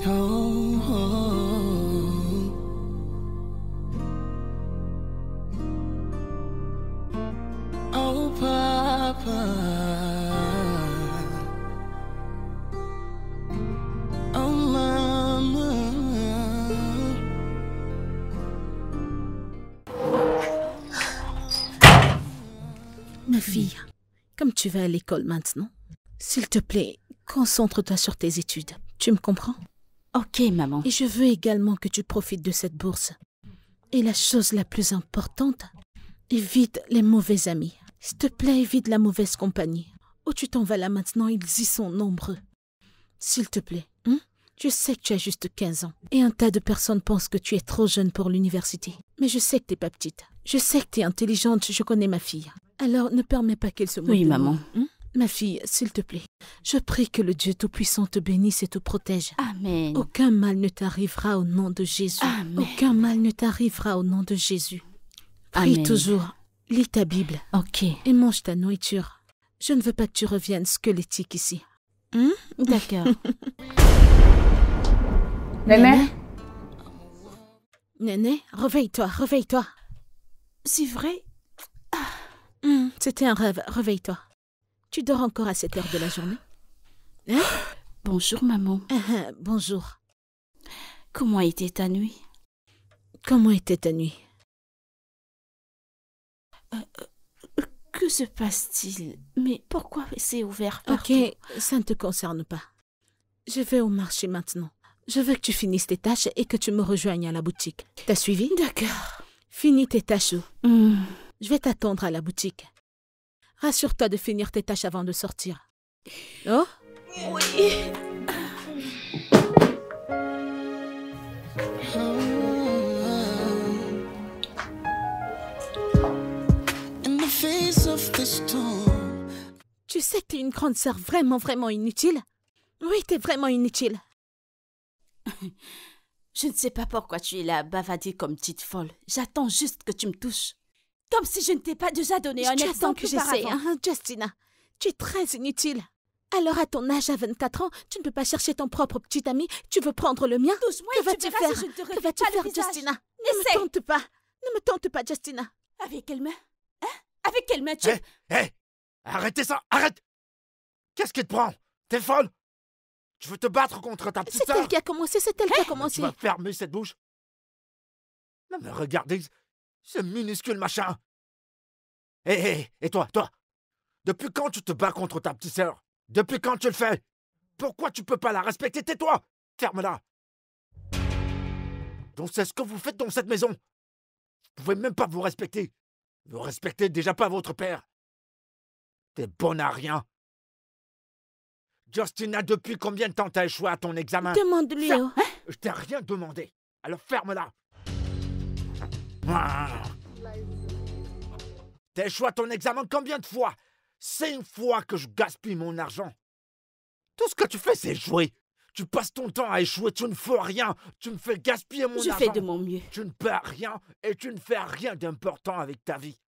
Oh, oh, oh, Papa. Oh, Mama. Ma fille, comme tu vas à l'école maintenant, s'il te plaît, concentre-toi sur tes études. Tu me comprends? Ok, maman. Et je veux également que tu profites de cette bourse. Et la chose la plus importante, évite les mauvais amis. S'il te plaît, évite la mauvaise compagnie. Où tu t'en vas là maintenant, ils y sont nombreux. S'il te plaît, je sais que tu as juste 15 ans. Et un tas de personnes pensent que tu es trop jeune pour l'université. Mais je sais que t'es pas petite. Je sais que t'es intelligente, je connais ma fille. Alors ne permets pas qu'elle se moque Oui, de maman. moi. Ma fille, s'il te plaît, je prie que le Dieu Tout-Puissant te bénisse et te protège. Amen. Aucun mal ne t'arrivera au nom de Jésus. Amen. Aucun mal ne t'arrivera au nom de Jésus. Prie Amen. toujours, lis ta Bible Ok. et mange ta nourriture. Je ne veux pas que tu reviennes squelettique ici. D'accord. Néné? Néné, réveille-toi, réveille-toi. C'est vrai? C'était un rêve, réveille-toi. Tu dors encore à cette heure de la journée? Bonjour, maman. Bonjour. Comment a été ta nuit? Comment était ta nuit? Que se passe-t-il? Mais pourquoi c'est ouvert partout? Ok, ça ne te concerne pas. Je vais au marché maintenant. Je veux que tu finisses tes tâches et que tu me rejoignes à la boutique. T'as suivi? D'accord. Finis tes tâches. Hmm. Je vais t'attendre à la boutique. Rassure-toi de finir tes tâches avant de sortir. Oh? Oui. In the face of the storm. Tu sais que t'es une grande sœur vraiment, vraiment inutile? Oui, t'es vraiment inutile. Je ne sais pas pourquoi tu es là à bavader comme petite folle. J'attends juste que tu me touches. Comme si je ne t'ai pas déjà donné un Tu attends exemple que j'essaie, auparavant. hein, Justina. Tu es très inutile. Alors, à ton âge, à 24 ans, tu ne peux pas chercher ton propre petit ami, tu veux prendre le mien? Touche-moi Que et vas-tu tu verras faire? si je ne te Que refais vas-tu pas le faire, visage. Justina? Essaie. Ne me tente pas. Ne me tente pas, Justina. Avec quelle main? Hein? Avec quelle main tu... Hé! Arrêtez ça! Arrête! Qu'est-ce qui te prend? T'es folle? Tu veux te battre contre ta petite C'est sœur? elle qui a commencé, c'est elle qui a Tu commencé. vas fermer cette bouche? Non mais regardez, ce minuscule machin! Hé, et toi? Depuis quand tu te bats contre ta petite sœur? Depuis quand tu le fais? Pourquoi tu peux pas la respecter? Tais-toi! Ferme-la! Donc c'est ce que vous faites dans cette maison. Vous pouvez même pas vous respecter. Vous respectez déjà pas votre père. T'es bonne à rien. Justina, depuis combien de temps t'as échoué à ton examen? Demande-lui. Oh. Je t'ai rien demandé. Alors ferme-la. T'as échoué à ton examen combien de fois? 5 fois que je gaspille mon argent. Tout ce que tu fais, c'est jouer. Tu passes ton temps à échouer, tu ne fais rien. Tu me fais gaspiller mon Je argent. fais de mon mieux. Tu ne perds rien et tu ne fais rien d'important avec ta vie.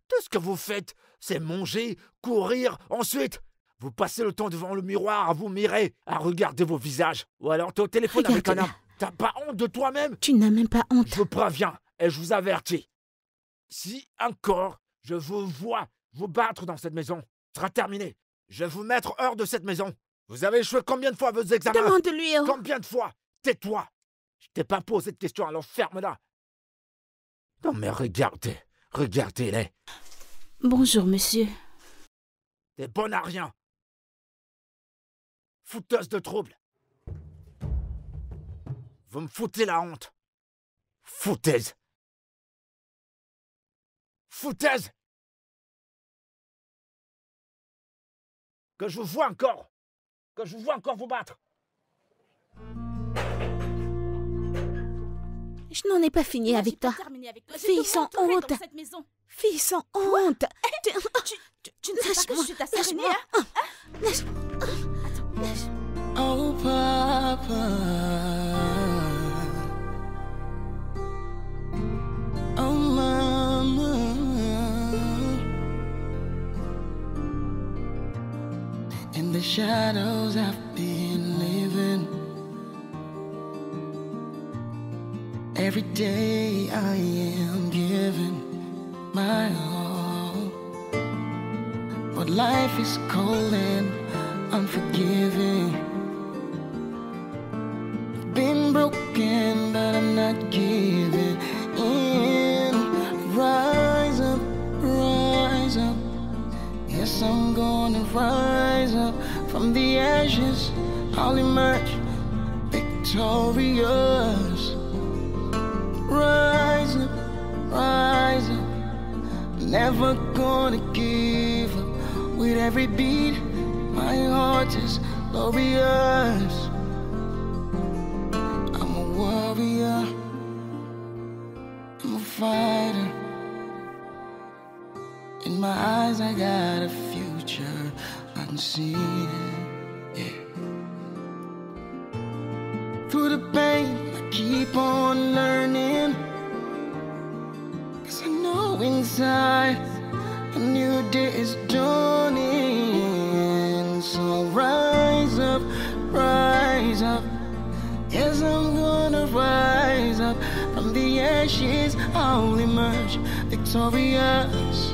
Tout ce que vous faites, c'est manger, courir, ensuite, vous passez le temps devant le miroir à vous mirer, à regarder vos visages. Ou alors t'es au téléphone avec un Regarde-la. homme. T'as pas honte de toi-même? Tu n'as même pas honte. Je vous préviens et je vous avertis. Si encore je vous vois vous battre dans cette maison, ce sera terminé. Je vais vous mettre hors de cette maison. Vous avez échoué combien de fois à vos examens? Demande-lui. Oh. Combien de fois? Tais-toi. Je t'ai pas posé de questions, alors ferme-la. Non mais regardez-les. Bonjour, monsieur. T'es bonne à rien. Fouteuse de troubles. Vous me foutez la honte. Foutaise. Foutaise. Que je vous vois encore. Que je vous vois encore vous battre. Je n'en ai pas fini Moi, avec j'ai pas toi. terminé avec toi. Je Fille te sans montrerai honte. dans cette maison. Fille sans honte. Tu ne sais pas que je suis ta sœur aînée, Lâche-moi. hein? Oh, Papa. Oh, Mama. In the shadows I've been living, Every day I am giving my all, but life is cold and unforgiving. Been broken, but I'm not giving in. Rise up, rise up. Yes, I'm gonna rise up from the ashes. I'll emerge victorious. Rise up, rise up. Never gonna give up. With every beat, my heart is glorious. I'm a warrior, I'm a fighter. In my eyes I got a future unseen, yeah. Through the pain I keep on learning, 'cause I know inside a new day is dawning. So rise up, rise up. Yes, I'm gonna rise up from the ashes. I'll emerge victorious.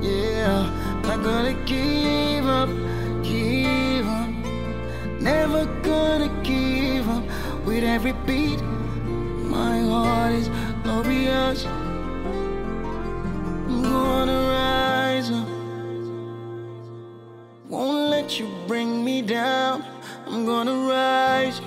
Yeah, not gonna give up, give up. Never gonna give up. With every beat, my heart is glorious. I'm gonna rise up. Won't let you bring me down. I'm gonna rise up.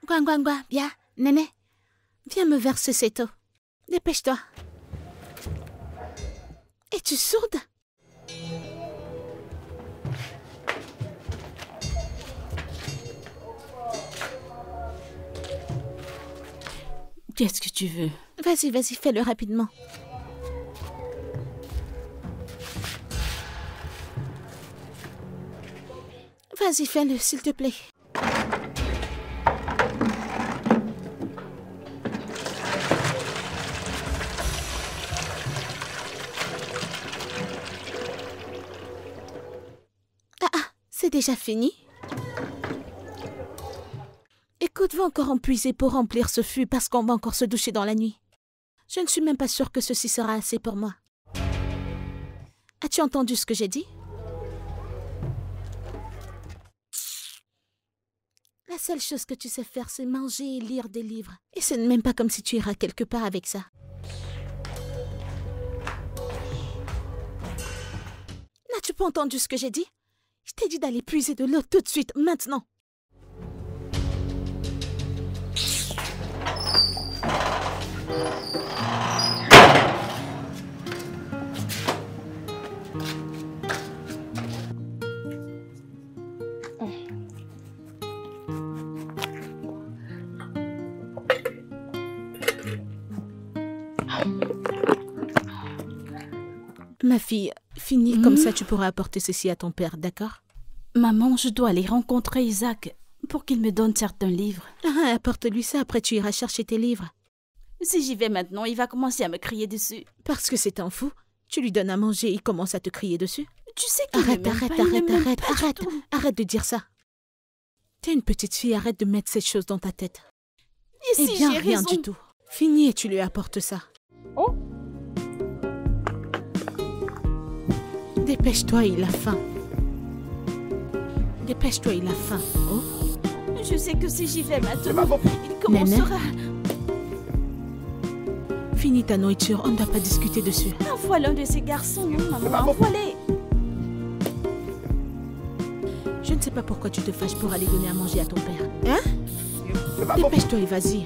Gwangwangwa, bien, Néné, viens me verser cette eau. Dépêche-toi. Es-tu sourde? Qu'est-ce que tu veux? Vas-y, vas-y, fais-le rapidement. Vas-y, fais-le, s'il te plaît. C'est déjà fini? Écoute, va encore en puiser pour remplir ce fût parce qu'on va encore se doucher dans la nuit. Je ne suis même pas sûre que ceci sera assez pour moi. As-tu entendu ce que j'ai dit? La seule chose que tu sais faire, c'est manger et lire des livres. Et ce n'est même pas comme si tu iras quelque part avec ça. N'as-tu pas entendu ce que j'ai dit? Je t'ai dit d'aller puiser de l'eau tout de suite, maintenant. Ma fille, finis comme ça tu pourras apporter ceci à ton père, d'accord? Maman, je dois aller rencontrer Isaac pour qu'il me donne certains livres. Ah, apporte-lui ça, après tu iras chercher tes livres. Si j'y vais maintenant, il va commencer à me crier dessus. Parce que c'est un fou. Tu lui donnes à manger et il commence à te crier dessus. Tu sais qu'il ne m'aime pas, Arrête de dire ça. T'es une petite fille, arrête de mettre ces choses dans ta tête. Et si bien, j'ai rien raison? du tout. Finis et tu lui apportes ça. Oh. Dépêche-toi, il a faim. Dépêche-toi, il a faim. Oh. Je sais que si j'y vais C'est maintenant, pas bon. il commencera. Finis ta nourriture, on ne doit pas discuter dessus. Envoie l'un de ces garçons, pas maman, bon. envoie-les. Je ne sais pas pourquoi tu te fâches pour aller donner à manger à ton père. Hein? C'est pas bon. Dépêche-toi et vas-y.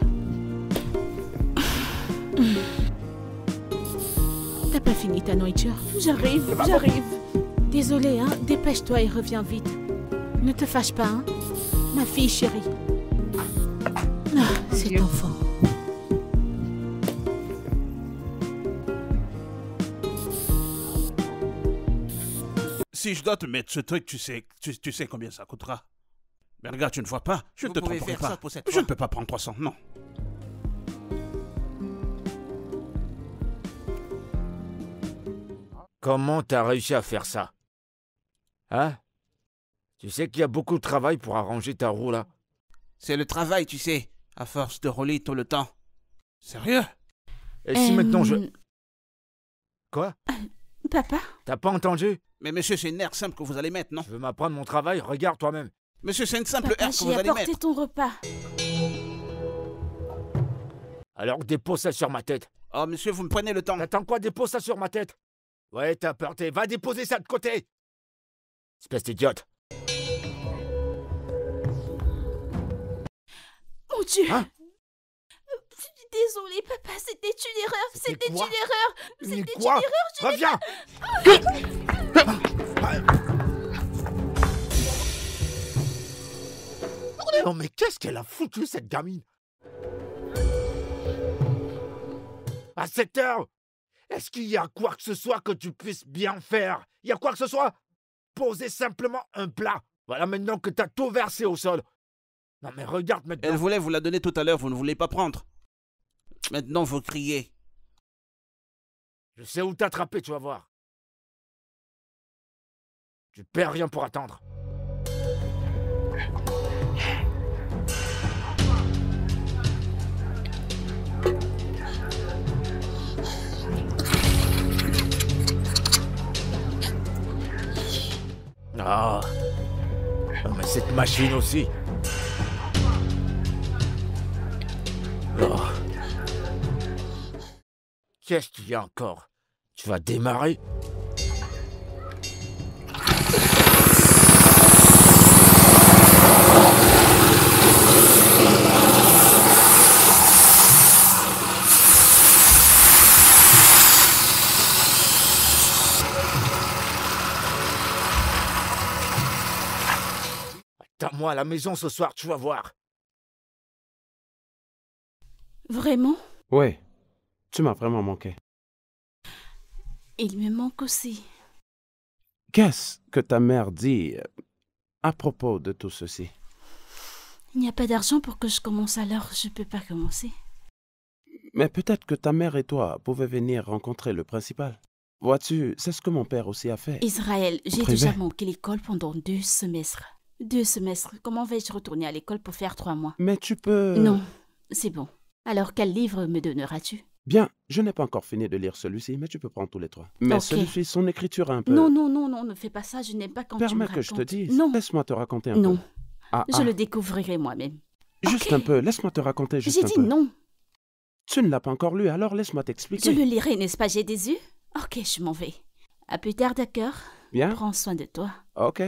T'as pas fini ta nourriture? J'arrive, pas j'arrive. Désolée, hein? Dépêche-toi et reviens vite. Ne te fâche pas, hein? Ma fille chérie. Ah, cet enfant. Si je dois te mettre ce truc, tu sais combien ça coûtera. Mais regarde, tu ne vois pas. Je ne te pouvez tromperai faire ça pas. pour cette Je fois. ne peux pas prendre 300, non. Comment t'as réussi à faire ça? Hein? Tu sais qu'il y a beaucoup de travail pour arranger ta roue là. C'est le travail, tu sais, à force de rouler tout le temps. Sérieux? Et si maintenant je... Euh, Quoi? Papa? T'as pas entendu? Mais monsieur, c'est une aire simple que vous allez mettre, non? Tu veux m'apprendre mon travail? Regarde toi-même. Monsieur, c'est une simple Papa, aire que vous j'ai allez apporté mettre. ton repas. Alors dépose ça sur ma tête. Oh, monsieur, vous me prenez le temps. T'attends quoi? Dépose ça sur ma tête. Ouais, t'as peur, va déposer ça de côté. Espèce d'idiote. Mon Dieu! Hein? Désolée, papa, c'était une erreur. C'était une quoi? erreur. Mais C'était une quoi? erreur. Reviens! Non mais qu'est-ce qu'elle a foutu cette gamine? À cette heure, est-ce qu'il y a quoi que ce soit que tu puisses bien faire? Il y a quoi que ce soit? Poser simplement un plat. Voilà maintenant que t'as tout versé au sol. Non mais regarde maintenant. Elle voulait vous la donner tout à l'heure, vous ne voulez pas prendre. Maintenant, vous criez. Je sais où t'attraper, tu vas voir. Tu perds rien pour attendre. Ah. Oh, mais cette machine aussi. Oh. Qu'est-ce qu'il y a encore? Tu vas démarrer? Attends-moi à la maison ce soir, tu vas voir. Vraiment? Ouais, tu m'as vraiment manqué. Il me manque aussi. Qu'est-ce que ta mère dit à propos de tout ceci? Il n'y a pas d'argent pour que je commence, alors je peux pas commencer. Mais peut-être que ta mère et toi pouvez venir rencontrer le principal. Vois-tu, c'est ce que mon père aussi a fait. Israël, j'ai Privé. déjà manqué l'école pendant 2 semestres. 2 semestres. Comment vais-je retourner à l'école pour faire 3 mois? Mais tu peux... Non, c'est bon. Alors quel livre me donneras-tu? Bien, je n'ai pas encore fini de lire celui-ci, mais tu peux prendre tous les 3. Mais Ok. celui-ci, son écriture a un peu... Non, non, non, non, ne fais pas ça, je n'aime pas quand tu me Permets racontes. que je te dise. Non, Laisse-moi te raconter un non, peu. Ah, je le découvrirai moi-même. Juste Ok. un peu, laisse-moi te raconter juste J'ai un dit peu. non. Tu ne l'as pas encore lu, alors laisse-moi Je t'expliquer. le lirai, n'est-ce pas, j'ai des yeux? Ok, je m'en vais. À plus tard, d'accord? Bien? Prends soin de toi. Ok.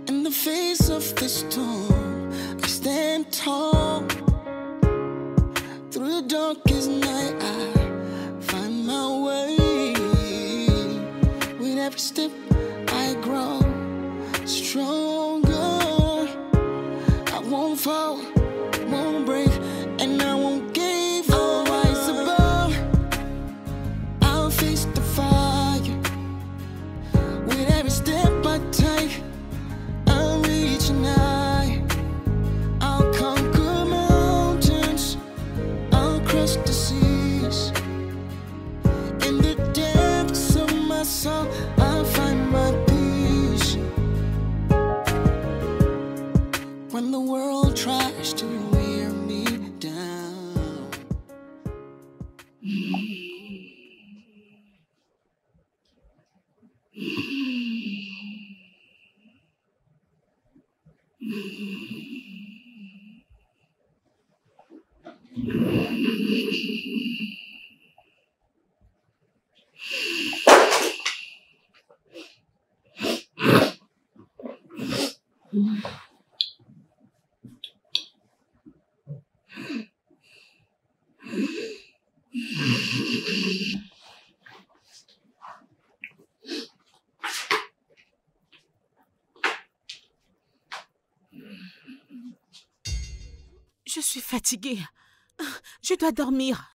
In the face of the storm, I stand tall. Through the darkest night, I find my way. With every step, I grow stronger. I won't fall, won't break reaching high. I'll conquer mountains, I'll cross the seas. In the depths of my soul, I'll find my peace. When the world tries to wear me down. Je suis fatiguée. Je dois dormir.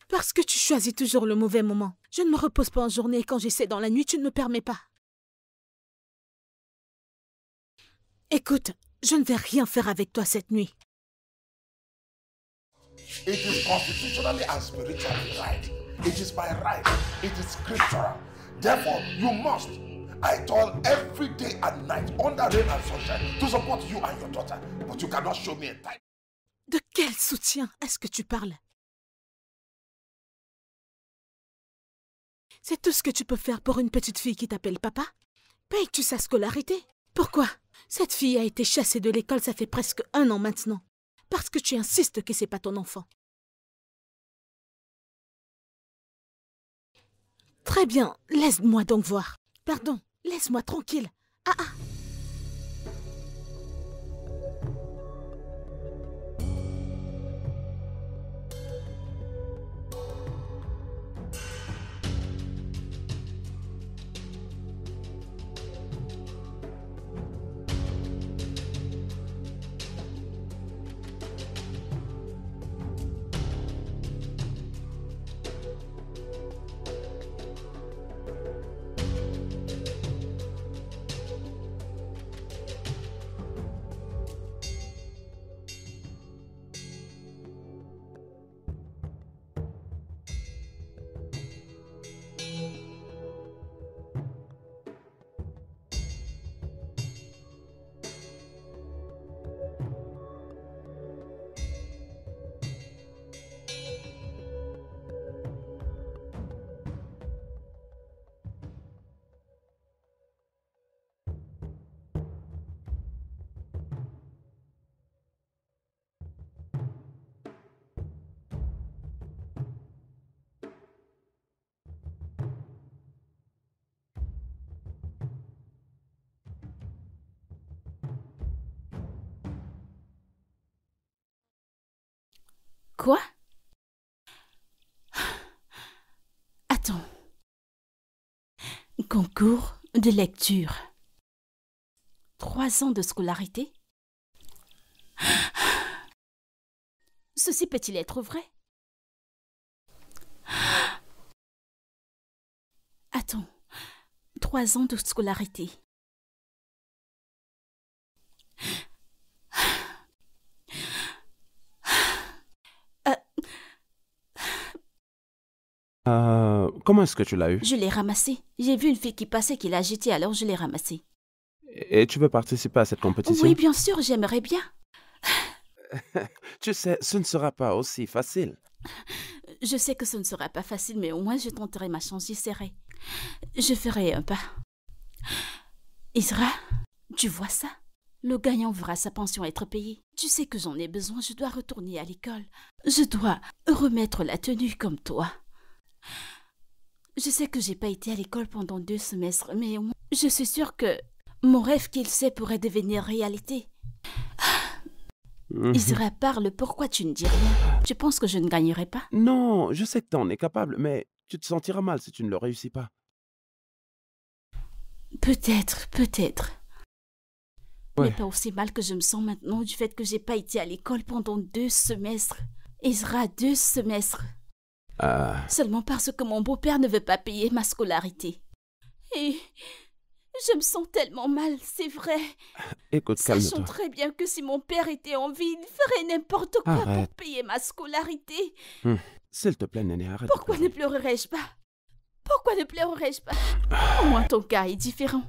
Parce que tu choisis toujours le mauvais moment. Je ne me repose pas en journée et quand j'essaie dans la nuit, tu ne me permets pas. Écoute, je ne vais rien faire avec toi cette nuit. It is constitutionally and spiritually right. It is by right. It is scriptural. Therefore, you must. I toil every day and night under rain and sunshine to support you and your daughter. But you cannot show me a time. De quel soutien est-ce que tu parles? C'est tout ce que tu peux faire pour une petite fille qui t'appelle papa? Payes-tu sa scolarité? Pourquoi? Cette fille a été chassée de l'école, ça fait presque 1 an maintenant. Parce que tu insistes que c'est pas ton enfant. Très bien, laisse-moi donc voir. Pardon, laisse-moi tranquille. Ah ah. Quoi? Attends. Concours de lecture. 3 ans de scolarité? Ceci peut-il être vrai? Attends. 3 ans de scolarité. Comment est-ce que tu l'as eu? Je l'ai ramassé. J'ai vu une fille qui passait qui l'a jeté, alors je l'ai ramassé. Et tu veux participer à cette compétition? Oui, bien sûr, j'aimerais bien. Tu sais, ce ne sera pas aussi facile. Je sais que ce ne sera pas facile, mais au moins je tenterai ma chance, j'essaierai. Je ferai un pas. Isra, tu vois ça? Le gagnant verra sa pension être payée. Tu sais que j'en ai besoin, je dois retourner à l'école. Je dois remettre la tenue comme toi. Je sais que j'ai pas été à l'école pendant 2 semestres, mais au moins, je suis sûre que mon rêve qu'il sait pourrait devenir réalité. Isra, parle, pourquoi tu ne dis rien? Tu penses que je ne gagnerai pas? Non, je sais que tu en es capable, mais tu te sentiras mal si tu ne le réussis pas. Peut-être. Ouais. Mais pas aussi mal que je me sens maintenant du fait que j'ai pas été à l'école pendant 2 semestres. Isra, 2 semestres. Seulement parce que mon beau-père ne veut pas payer ma scolarité. Et Je me sens tellement mal, c'est vrai. Écoute, Sachant calme-toi. très bien que si mon père était en vie, il ferait n'importe quoi Arrête. pour payer ma scolarité. S'il te plaît, Néné, arrête. Pourquoi ne pleurerais-je pas? Pourquoi ne pleurerais-je pas? Au moins ton cas est différent.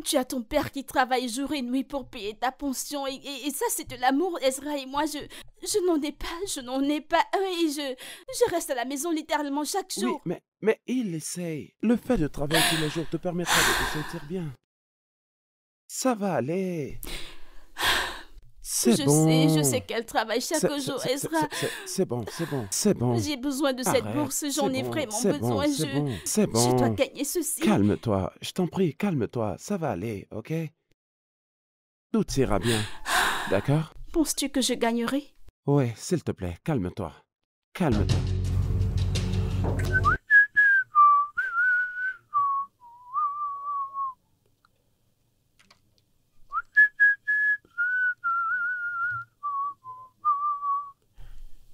Tu as ton père qui travaille jour et nuit pour payer ta pension et ça c'est de l'amour, Ezra, et moi je n'en ai pas un et je reste à la maison littéralement chaque Oui, jour. mais il essaye. Le fait de travailler tous les jours te permettra de te sentir bien. Ça va aller. C'est bon. Je sais qu'elle travaille chaque jour, Ezra. C'est bon. J'ai besoin de cette Arrête, bourse, c'est j'en ai bon, vraiment c'est bon, besoin. c'est bon. Je dois gagner ceci. Calme-toi, je t'en prie, calme-toi. Ça va aller, ok? Tout ira bien. D'accord? Penses-tu que je gagnerai? Oui, s'il te plaît, calme-toi. Calme-toi.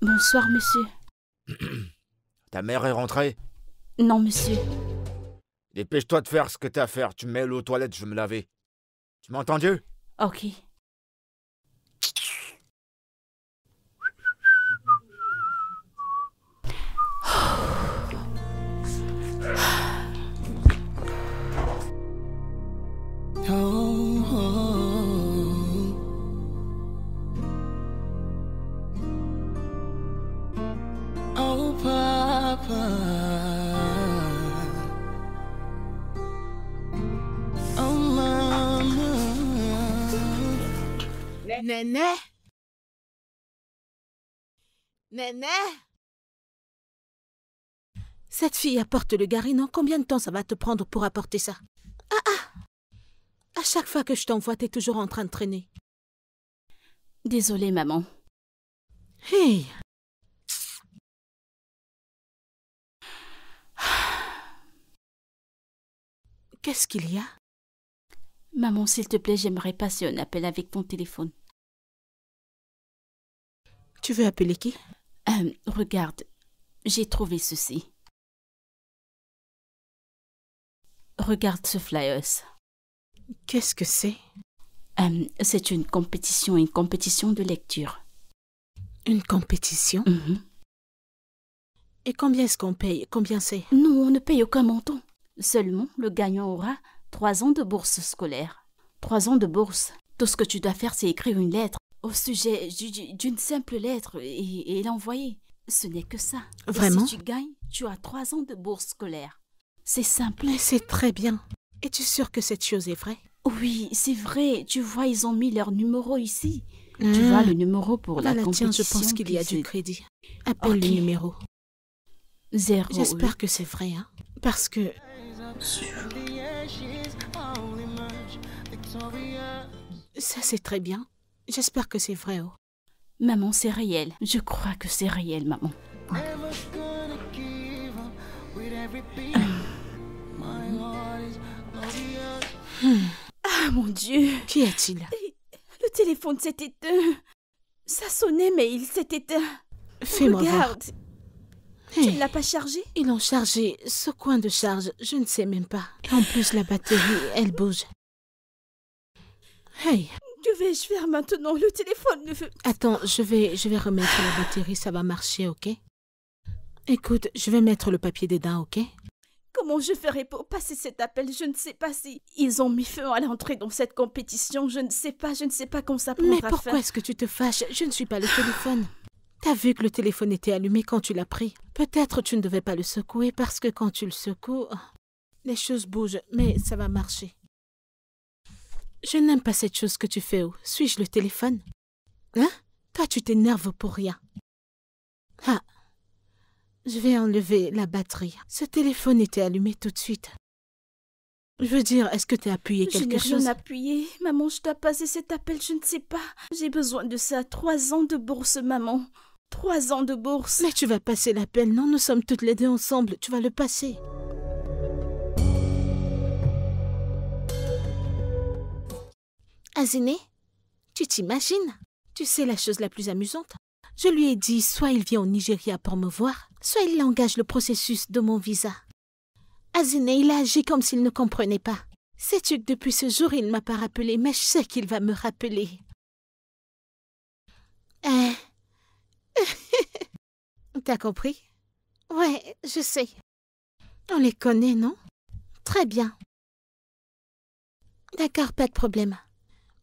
Bonsoir, monsieur. Ta mère est rentrée? Non, monsieur. Dépêche-toi de faire ce que t'as à faire. Tu me mets l'eau aux toilettes, je vais me laver. Tu m'as entendu? Ok. Oh, Papa. Oh, Mama. Néné? Néné? Cette fille apporte le gari, non? Combien de temps ça va te prendre pour apporter ça? À chaque fois que je t'envoie, t'es toujours en train de traîner. Désolée, maman. Hey! Qu'est-ce qu'il y a? Maman, s'il te plaît, j'aimerais passer un appel avec ton téléphone. Tu veux appeler qui? Regarde, j'ai trouvé ceci. Regarde ce flyers. Qu'est-ce que c'est? C'est une compétition de lecture. Une compétition? Et combien est-ce qu'on paye? Combien c'est? Non, on ne paye aucun montant. Seulement, le gagnant aura 3 ans de bourse scolaire. 3 ans de bourse. Tout ce que tu dois faire, c'est écrire une lettre au sujet d'une simple lettre et l'envoyer. Ce n'est que ça. Vraiment? Et si tu gagnes, tu as 3 ans de bourse scolaire. C'est simple. Mais c'est très bien. Es-tu sûre que cette chose est vraie? Oui, c'est vrai. Tu vois, ils ont mis leur numéro ici. Tu vois le numéro pour la compétition. Tiens, je pense qu'il y a qui du crédit. Appelle le numéro. 0. J'espère que c'est vrai, hein? Parce que... Ça, c'est très bien. J'espère que c'est vrai, oh. Maman, c'est réel. Je crois que c'est réel, maman. Ah, mon Dieu. Qui est-il? Le téléphone s'est éteint. Ça sonnait, mais il s'est éteint. Fais-moi voir. Regarde. Hey. Tu ne l'as pas chargé? Ils l'ont chargé. Ce coin de charge, je ne sais même pas. En plus, la batterie, elle bouge. Hey. Que vais-je faire maintenant? Le téléphone ne veut... Attends, je vais remettre la batterie, ça va marcher, ok? Écoute, je vais mettre le papier dedans, ok? Comment je ferai pour passer cet appel? Je ne sais pas si ils ont mis feu à l'entrée dans cette compétition. Je ne sais pas quand ça prendra fin. Mais pourquoi est-ce que tu te fâches? Je ne suis pas le téléphone. T'as vu que le téléphone était allumé quand tu l'as pris? Peut-être tu ne devais pas le secouer parce que quand tu le secoues, les choses bougent, mais ça va marcher. Je n'aime pas cette chose que tu fais, oh. Suis-je le téléphone? Hein? Toi, tu t'énerves pour rien. Ah! Je vais enlever la batterie. Ce téléphone était allumé tout de suite. Je veux dire, est-ce que tu as appuyé quelque chose? Je n'ai rien appuyé. Maman, je dois passer cet appel, je ne sais pas. J'ai besoin de ça. 3 ans de bourse, maman. 3 ans de bourse. Mais tu vas passer l'appel, non? Nous sommes toutes les deux ensemble. Tu vas le passer. Aziné, tu t'imagines? Tu sais la chose la plus amusante? Je lui ai dit, soit il vient au Nigeria pour me voir, soit il engage le processus de mon visa. Aziné, il a agi comme s'il ne comprenait pas. Sais-tu que depuis ce jour, il ne m'a pas rappelé, mais je sais qu'il va me rappeler. T'as compris? Ouais, je sais. On les connaît, non? Très bien. D'accord, pas de problème.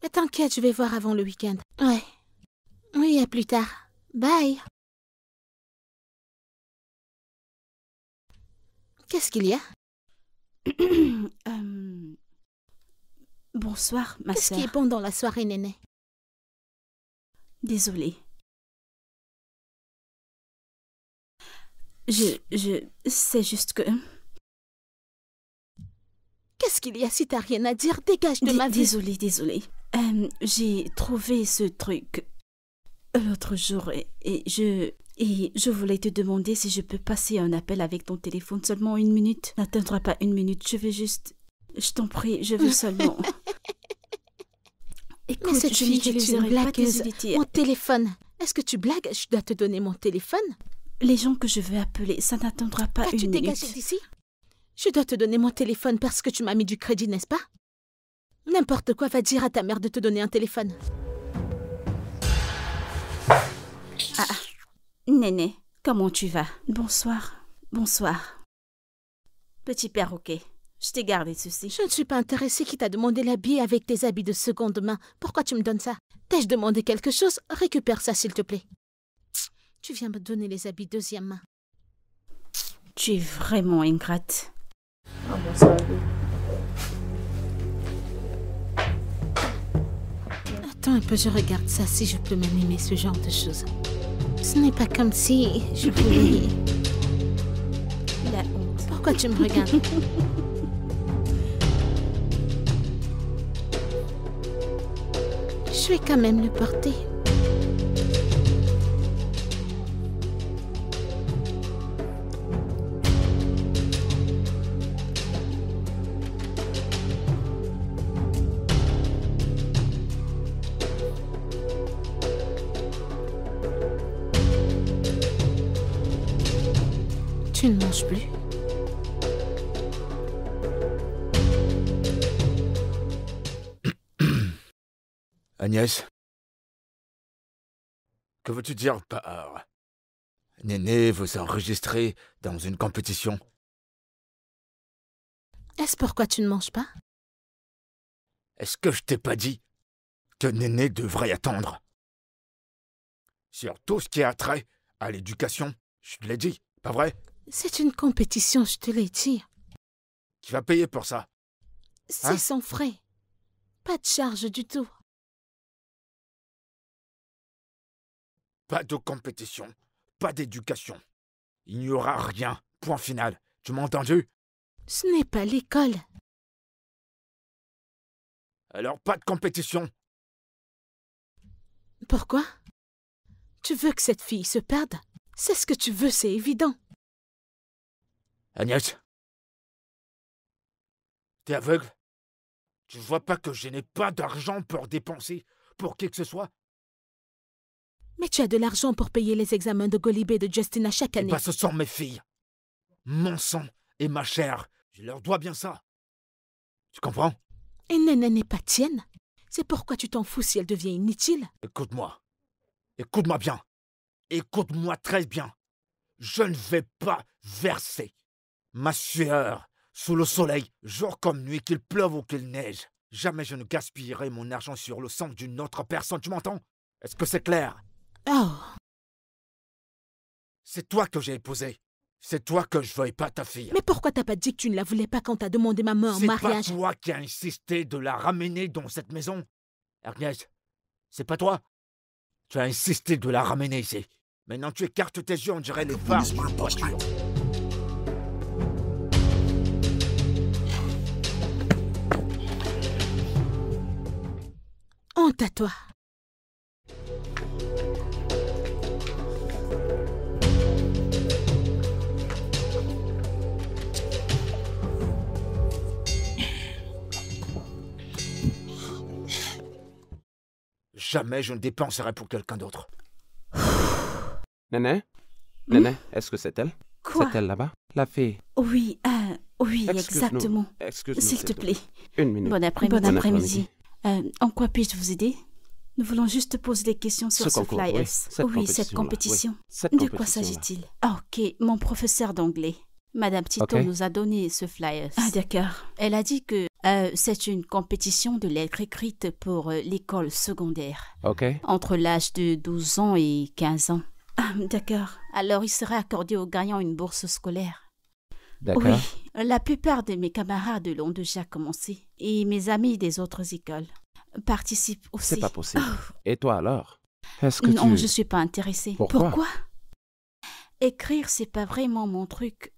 Mais t'inquiète, je vais voir avant le week-end. Ouais. Oui, à plus tard. Bye. Qu'est-ce qu'il y a? Bonsoir, ma Qu'est-ce sœur. qui est bon dans la soirée, Néné? Désolée. C'est juste que... Qu'est-ce qu'il y a? Si t'as rien à dire, dégage de ma vie. Désolée. J'ai trouvé ce truc l'autre jour et je voulais te demander si je peux passer un appel avec ton téléphone seulement 1 minute. N'atteindra pas 1 minute, je veux juste... Je t'en prie, je veux seulement... Écoute, mais cette fille est une blagueuse. Mon Mon téléphone. Est-ce que tu blagues? Je dois te donner mon téléphone. Les gens que je veux appeler, ça n'attendra pas 1 minute. Vas-tu dégager d'ici? Je dois te donner mon téléphone parce que tu m'as mis du crédit, n'est-ce pas? N'importe quoi, va dire à ta mère de te donner un téléphone. Néné, comment tu vas? Bonsoir. Petit perroquet, je t'ai gardé ceci. Je ne suis pas intéressée qui t'a demandé l'habit avec tes habits de seconde main. Pourquoi tu me donnes ça? T'ai-je demandé quelque chose? Récupère ça, s'il te plaît. Tu viens me donner les habits deuxième main. Tu es vraiment ingrate. Attends un peu, je regarde ça si je peux m'animer ce genre de choses. Ce n'est pas comme si je voulais... La honte. Pourquoi tu me regardes? Je vais quand même le porter. Tu ne manges plus? Agnès, que veux-tu dire par... Néné veut s'enregistrer dans une compétition? Est-ce pourquoi tu ne manges pas? Est-ce que je t'ai pas dit que Néné devrait attendre? Sur tout ce qui a trait à l'éducation, je te l'ai dit, pas vrai? C'est une compétition, je te l'ai dit. Qui va payer pour ça? C'est sans frais. Pas de charge du tout. Pas de compétition, pas d'éducation. Il n'y aura rien, point final. Tu m'as entendu? Ce n'est pas l'école. Alors pas de compétition. Pourquoi? Tu veux que cette fille se perde? C'est ce que tu veux, c'est évident. Agnès, t'es aveugle? Tu vois pas que je n'ai pas d'argent pour dépenser pour qui que ce soit? Mais tu as de l'argent pour payer les examens de Golibé et de Justina chaque année. Ce sont mes filles. Mon sang et ma chair. Je leur dois bien ça. Tu comprends? Et Néné n'est pas tienne. C'est pourquoi tu t'en fous si elle devient inutile. Écoute-moi. Écoute-moi bien. Écoute-moi très bien. Je ne vais pas verser ma sueur sous le soleil, jour comme nuit, qu'il pleuve ou qu'il neige. Jamais je ne gaspillerai mon argent sur le sang d'une autre personne. Tu m'entends? Est-ce que c'est clair? Oh. C'est toi que j'ai épousé. C'est toi que je veuille pas ta fille. Mais pourquoi t'as pas dit que tu ne la voulais pas quand t'as demandé ma main en mariage? C'est pas toi qui as insisté de la ramener dans cette maison. Agnès, c'est pas toi. Tu as insisté de la ramener ici. Maintenant tu écartes tes yeux, on dirait les phares d'une voiture. Honte à toi. Jamais je ne dépenserai pour quelqu'un d'autre. Néné? Néné, est-ce que c'est elle? Quoi? C'est elle là-bas? La fille. Oui, Oui, Excuse-nous. exactement. Excuse-nous, S'il te plaît. Une minute. Bon après-midi. Bon après-midi. En quoi puis-je vous aider? Nous voulons juste poser des questions sur ce concours, flyers. oui, cette compétition. Cette De quoi compétition-là. s'agit-il? Ah, ok, mon professeur d'anglais. Madame Tito Ok. nous a donné ce flyers. Ah, d'accord. Elle a dit que c'est une compétition de lettres écrites pour l'école secondaire, OK? entre l'âge de 12 ans et 15 ans. Ah, d'accord. Alors, il serait accordé aux gagnants une bourse scolaire. D'accord. Oui, la plupart de mes camarades l'ont déjà commencé et mes amis des autres écoles participent aussi. C'est pas possible. Et toi alors? Est-ce que Non, tu... je suis pas intéressée. Pourquoi? Écrire, c'est pas vraiment mon truc.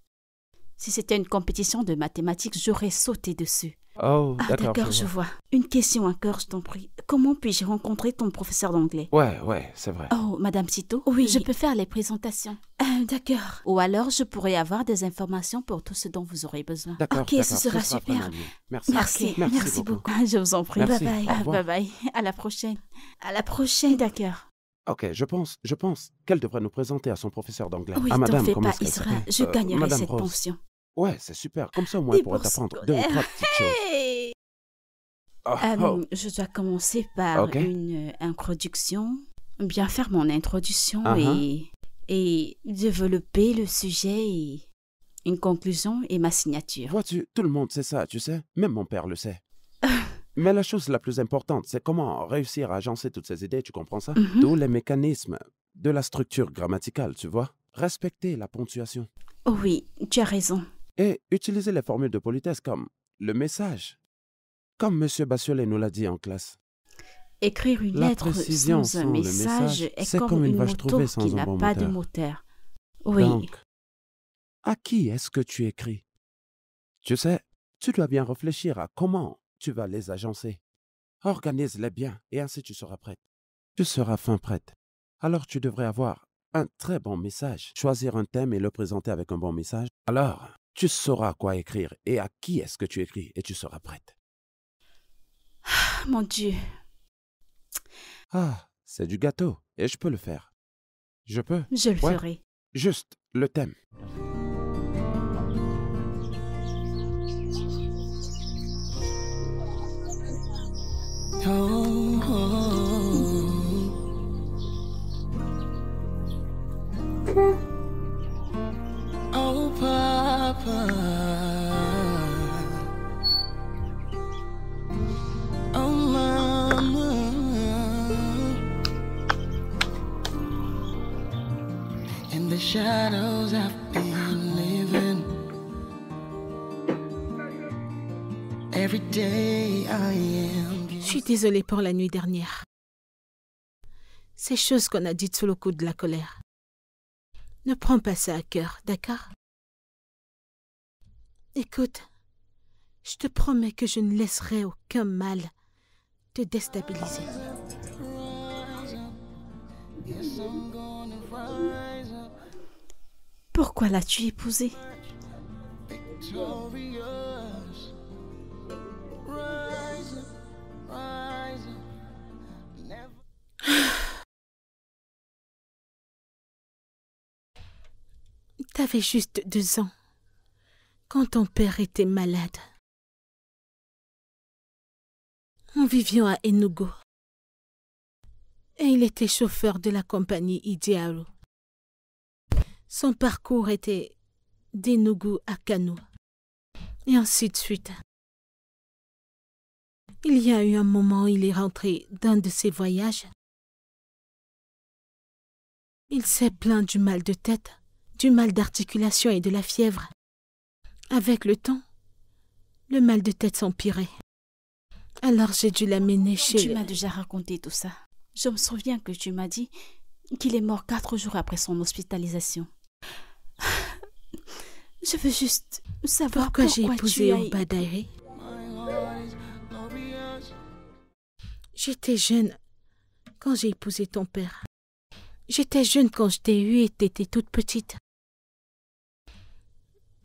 Si c'était une compétition de mathématiques, j'aurais sauté dessus. Oh, Ah, d'accord, d'accord, je vois. Une question encore, je t'en prie. Comment puis-je rencontrer ton professeur d'anglais? Ouais, c'est vrai. Oh, Madame Tito, Oui. je peux faire les présentations. D'accord. Ou alors, je pourrais avoir des informations pour tout ce dont vous aurez besoin. D'accord, Ok, d'accord, ce sera vraiment super. mieux. Merci. Merci. Merci beaucoup. Ah, je vous en prie. Merci. Bye bye. Au revoir. Bye bye. À la prochaine. À la prochaine. D'accord. OK, je pense qu'elle devrait nous présenter à son professeur d'anglais. Oui, à t'en madame, fais comment pas, est-ce qu'elle Isra. s'appelle? Je gagnerai Madame cette Rose. pension. Ouais, c'est super. Comme ça, au moins, Des elle pourrait bourses t'apprendre 2 ou scolaires. 3 petites choses. Hey. Je dois commencer par Ok. une introduction, bien faire mon introduction Uh-huh. et développer le sujet et une conclusion et ma signature. Vois-tu, tout le monde sait ça, tu sais. Même mon père le sait. Mais la chose la plus importante, c'est comment réussir à agencer toutes ces idées, tu comprends ça? Mhm. D'où les mécanismes de la structure grammaticale, tu vois? Respecter la ponctuation. Oh oui, tu as raison. Et utiliser les formules de politesse comme le message. Comme M. Bassiolet nous l'a dit en classe. Écrire une La lettre précision sans un sans le message message, est c'est comme comme une une vache moto trouvée sans qui un n'a bon pas de moteur. moteur. Oui, Donc, à qui est-ce que tu écris? Tu sais, tu dois bien réfléchir à comment tu vas les agencer. Organise-les bien et ainsi tu seras prête. Tu seras fin prête. Alors tu devrais avoir un très bon message. Choisir un thème et le présenter avec un bon message. Alors, tu sauras quoi écrire et à qui est-ce que tu écris et tu seras prête. Ah, mon Dieu. Ah, c'est du gâteau et je peux le faire. Je peux. Je le Ouais. ferai. Juste le thème. Oh, Papa. Oh, Mama. In the shadows I've been living. Every day I am. Je suis désolée pour la nuit dernière. Ces choses qu'on a dites sous le coup de la colère. Ne prends pas ça à cœur, d'accord? Écoute, je te promets que je ne laisserai aucun mal te déstabiliser. Yes, I'm gonna rise up Pourquoi l'as-tu épousé? victorious. Rise up, rise up. Never. T'avais juste 2 ans quand ton père était malade. Nous vivions à Enugu et il était chauffeur de la compagnie Idiaro. Son parcours était d'Enugu à Kano et ainsi de suite. Il y a eu un moment où il est rentré d'un de ses voyages. Il s'est plaint du mal de tête, du mal d'articulation et de la fièvre. Avec le temps, le mal de tête s'empirait. Alors j'ai dû l'amener chez Tu m'as déjà raconté tout ça. Je me souviens que tu m'as dit qu'il est mort 4 jours après son hospitalisation. Je veux juste savoir Pourquoi j'ai tu épousé as... Obadaïre. My heart is glorious. J'étais jeune quand j'ai épousé ton père. J'étais jeune quand je t'ai eue et t'étais toute petite.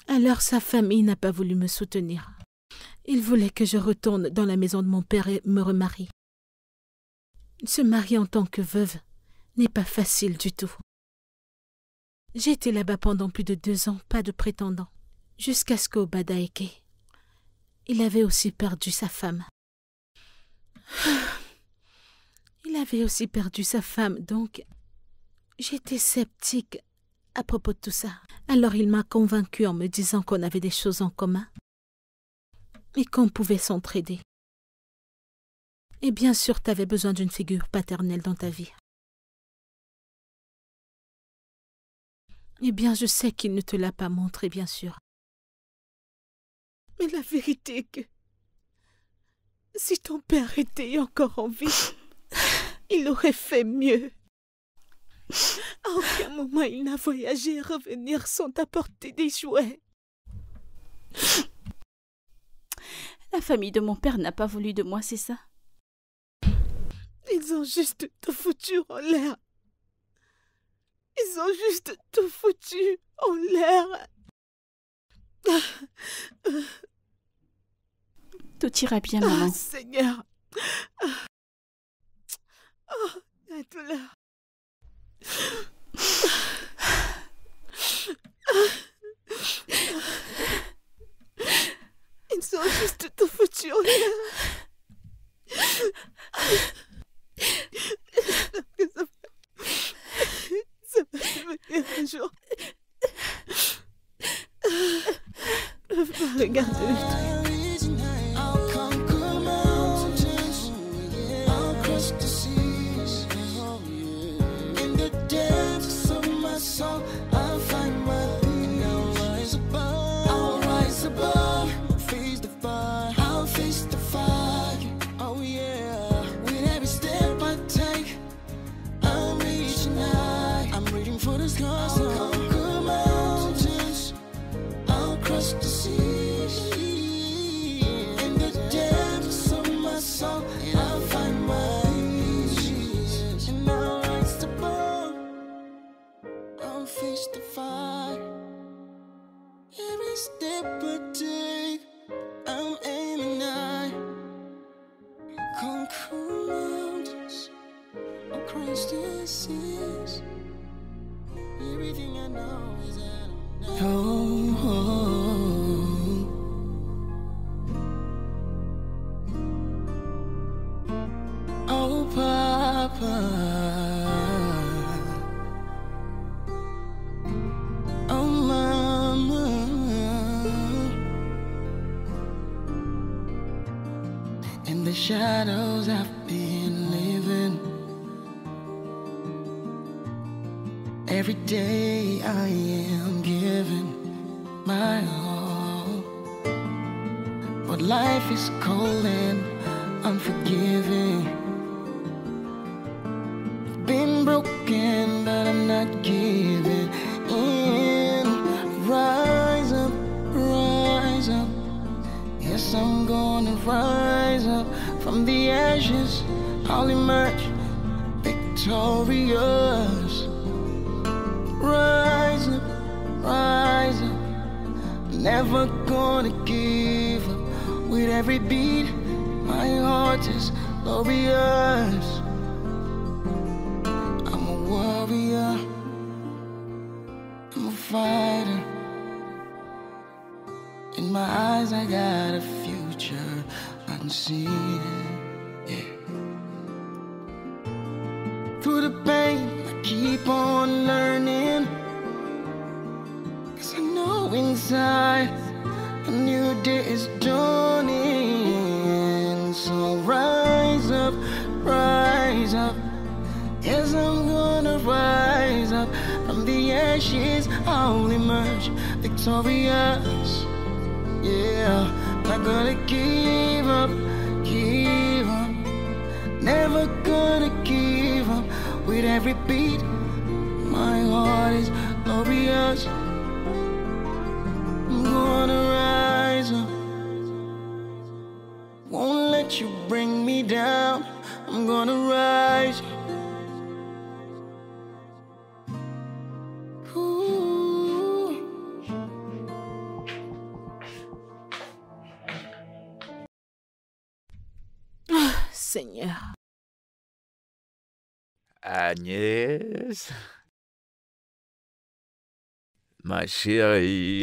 Alors sa famille n'a pas voulu me soutenir. Il voulait que je retourne dans la maison de mon père et me remarie. Se marier en tant que veuve n'est pas facile du tout. J'ai été là-bas pendant plus de 2 ans, pas de prétendant. Jusqu'à ce qu'au Badaeke, il avait aussi perdu sa femme. Il avait aussi perdu sa femme, donc j'étais sceptique à propos de tout ça. Alors il m'a convaincue en me disant qu'on avait des choses en commun et qu'on pouvait s'entraider. Et bien sûr, tu avais besoin d'une figure paternelle dans ta vie. Eh bien, je sais qu'il ne te l'a pas montré, bien sûr. Mais la vérité est que si ton père était encore en vie, il aurait fait mieux. À aucun moment il n'a voyagé et revenir sans t'apporter des jouets. La famille de mon père n'a pas voulu de moi, c'est ça? Ils ont juste tout foutu en l'air. Ils ont juste tout foutu en l'air. Tout ira bien, maman. Ah, Seigneur. Oh, la douleur. Ils ont juste tout foutu en l'air. Ça va devenir un jour. Regarde-le. Shadows I've been living. Every day I am giving my all, but life is cold and unforgiving. Been broken, but I'm not giving in. Rise up, rise up. Yes, I'm gonna rise up. From the ashes, I'll emerge victorious. Rise up, rise up. Never gonna give up. With every beat, my heart is glorious. I'm a warrior, I'm a fighter. In my eyes, I got a future unseen, yeah. Through the pain, I keep on learning, 'cause I know inside a new day is dawning. So rise up, rise up. Yes, I'm gonna rise up. From the ashes, I'll emerge victorious, yeah. Not gonna give up, give up. Never gonna give up. With every beat, my heart is glorious. I'm gonna rise up. Won't let you bring me down. I'm gonna rise up. Seigneur. Agnès. Ma chérie.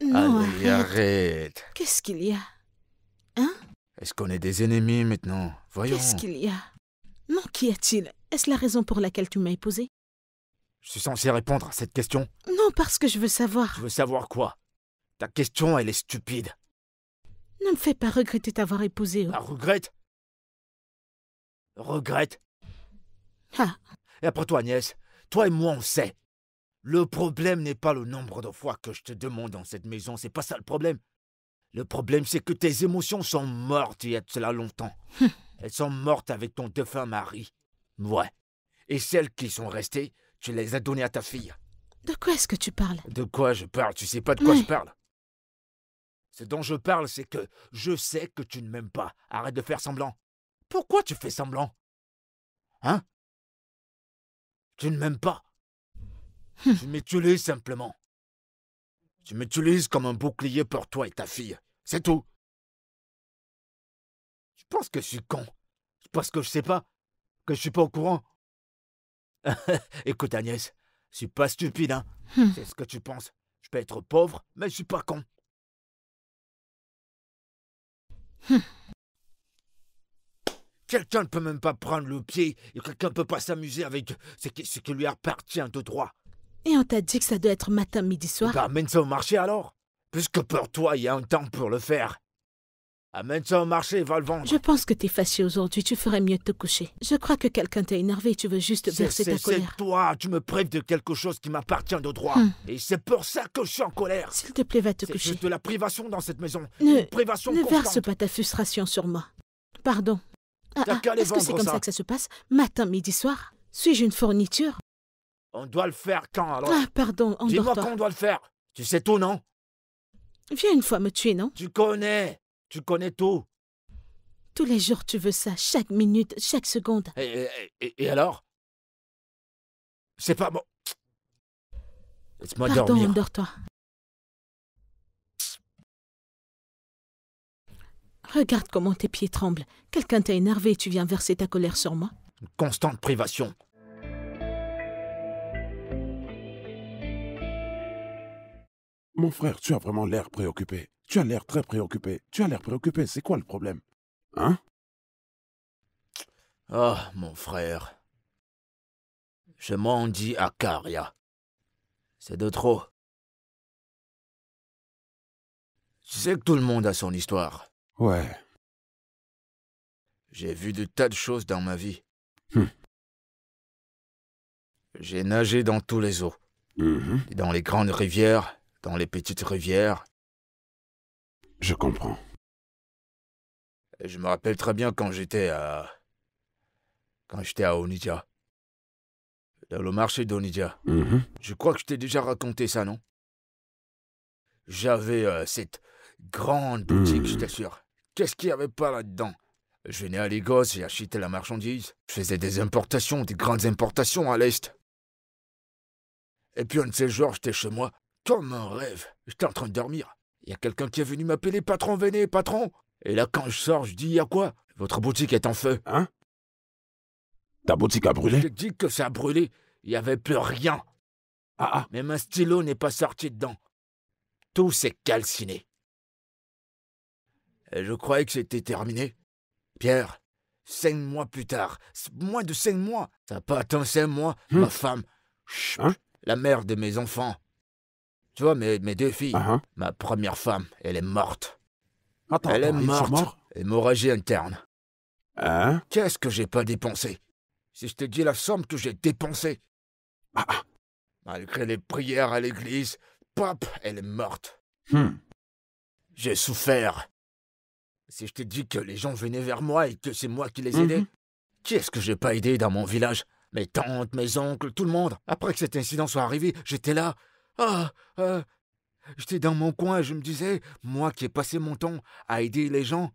Non, Allez, arrête. Qu'est-ce qu'il y a? Est-ce qu'on est des ennemis maintenant? Voyons. Qu'est-ce qu'il y a? Non, qu'y a-t-il? Est-ce la raison pour laquelle tu m'as épousé? Je suis censé répondre à cette question. Non, parce que je veux savoir. Tu veux savoir quoi? Ta question, elle est stupide. Ne me fais pas regretter t'avoir épousé. Ah, regrette? Regrette? Ah, Et après toi, Agnès, toi et moi, on sait. Le problème n'est pas le nombre de fois que je te demande dans cette maison, c'est pas ça le problème. Le problème, c'est que tes émotions sont mortes il y a de cela longtemps. Elles sont mortes avec ton défunt mari. Ouais. Et celles qui sont restées, tu les as données à ta fille. de quoi est-ce que tu parles? De quoi je parle? Tu sais pas de quoi Oui. je parle? Ce dont je parle, c'est que je sais que tu ne m'aimes pas. Arrête de faire semblant. Pourquoi tu fais semblant? Hein? Tu ne m'aimes pas. Tu m'utilises simplement. Tu m'utilises comme un bouclier pour toi et ta fille. C'est tout. Tu penses que je suis con? Tu penses que je sais pas? Que je suis pas au courant? Écoute Agnès, je suis pas stupide, hein? C'est ce que tu penses. Je peux être pauvre, mais je suis pas con. Quelqu'un ne peut même pas prendre le pied et quelqu'un ne peut pas s'amuser avec ce qui lui appartient de droit. Et on t'a dit que ça doit être matin, midi, soir? Bah, amène ça au marché alors. Puisque pour toi, il y a un temps pour le faire. Amène ça au marché et va le vendre. Je pense que t'es fâché aujourd'hui, tu ferais mieux de te coucher. Je crois que quelqu'un t'a énervé et tu veux juste verser ta colère. C'est toi, tu me prives de quelque chose qui m'appartient de droit. Et c'est pour ça que je suis en colère. S'il te plaît, va te C'est coucher. juste de la privation dans cette maison. Ne- Une privation Ne constante. verse pas ta frustration sur moi. Pardon. T'as qu'à aller Est-ce que c'est vendre comme ça. ça que ça se passe? Matin, midi, soir? Suis-je une fourniture? On doit le faire quand alors? Ah, pardon, Dis-moi endors-toi. quand on doit le faire. Tu sais tout, non? Viens une fois me tuer, non? Tu connais tout. Tous les jours, tu veux ça, chaque minute, chaque seconde. Et alors? C'est pas bon. Laisse-moi Pardon, dormir. endors-toi. Regarde comment tes pieds tremblent. Quelqu'un t'a énervé et tu viens verser ta colère sur moi. Une constante privation. Mon frère, tu as vraiment l'air préoccupé. Tu as l'air très préoccupé. Tu as l'air préoccupé. C'est quoi le problème? Hein? Oh, mon frère. Je m'en dis à Caria. C'est de trop. Tu sais que tout le monde a son histoire. Ouais. J'ai vu de tas de choses dans ma vie. Hum. J'ai nagé dans tous les eaux. Mhm. Dans les grandes rivières, dans les petites rivières. Je comprends. Et je me rappelle très bien quand j'étais à Onidia. Dans le marché d'Onidia. Mhm. Je crois que je t'ai déjà raconté ça, non? J'avais cette grande boutique, je t'assure. Qu'est-ce qu'il n'y avait pas là-dedans? Je venais à Lagos, j'ai acheté la marchandise. Je faisais des importations, des grandes importations à l'Est. Et puis un de ces jours, j'étais chez moi, comme un rêve. J'étais en train de dormir. Il y a quelqu'un qui est venu m'appeler, patron, venez, patron. Et là, quand je sors, je dis, y a quoi? Votre boutique est en feu. Hein? Ta boutique a Je brûlé? te dis que ça a brûlé. Il n'y avait plus rien. Ah, Même un stylo n'est pas sorti dedans. Tout s'est calciné. Et je croyais que c'était terminé. Pierre, 5 mois plus tard, moins de 5 mois, ça n'a pas atteint 5 mois, ma femme, chut, Hein? la mère de mes enfants. Tu vois, mes 2 filles, ah. ma première femme, elle est morte. Attends, Elle est ils sont morte. morts? Hémorragie interne. Hein? Qu'est-ce que j'ai pas dépensé? Si je te dis la somme que j'ai dépensée. Malgré les prières à l'église, pop, elle est morte. J'ai souffert. Si je te dis que les gens venaient vers moi et que c'est moi qui les aidais, qui est-ce que j'ai pas aidé dans mon village? Mes tantes, mes oncles, tout le monde. Après que cet incident soit arrivé, j'étais là. J'étais dans mon coin et je me disais, moi qui ai passé mon temps à aider les gens,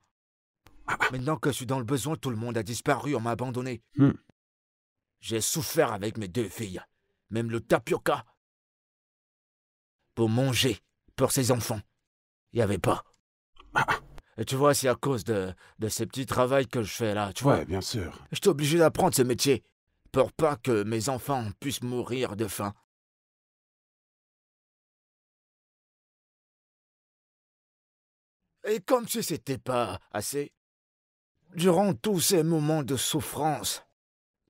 maintenant que je suis dans le besoin, tout le monde a disparu, on m'a abandonné. J'ai souffert avec mes 2 filles, même le tapioca. Pour manger, pour ses enfants. Il n'y avait pas. Et tu vois, c'est à cause de ces petits travails que je fais là, tu vois. Ouais, bien sûr. J'étais obligé d'apprendre ce métier pour pas que mes enfants puissent mourir de faim. Et comme si c'était pas assez, durant tous ces moments de souffrance,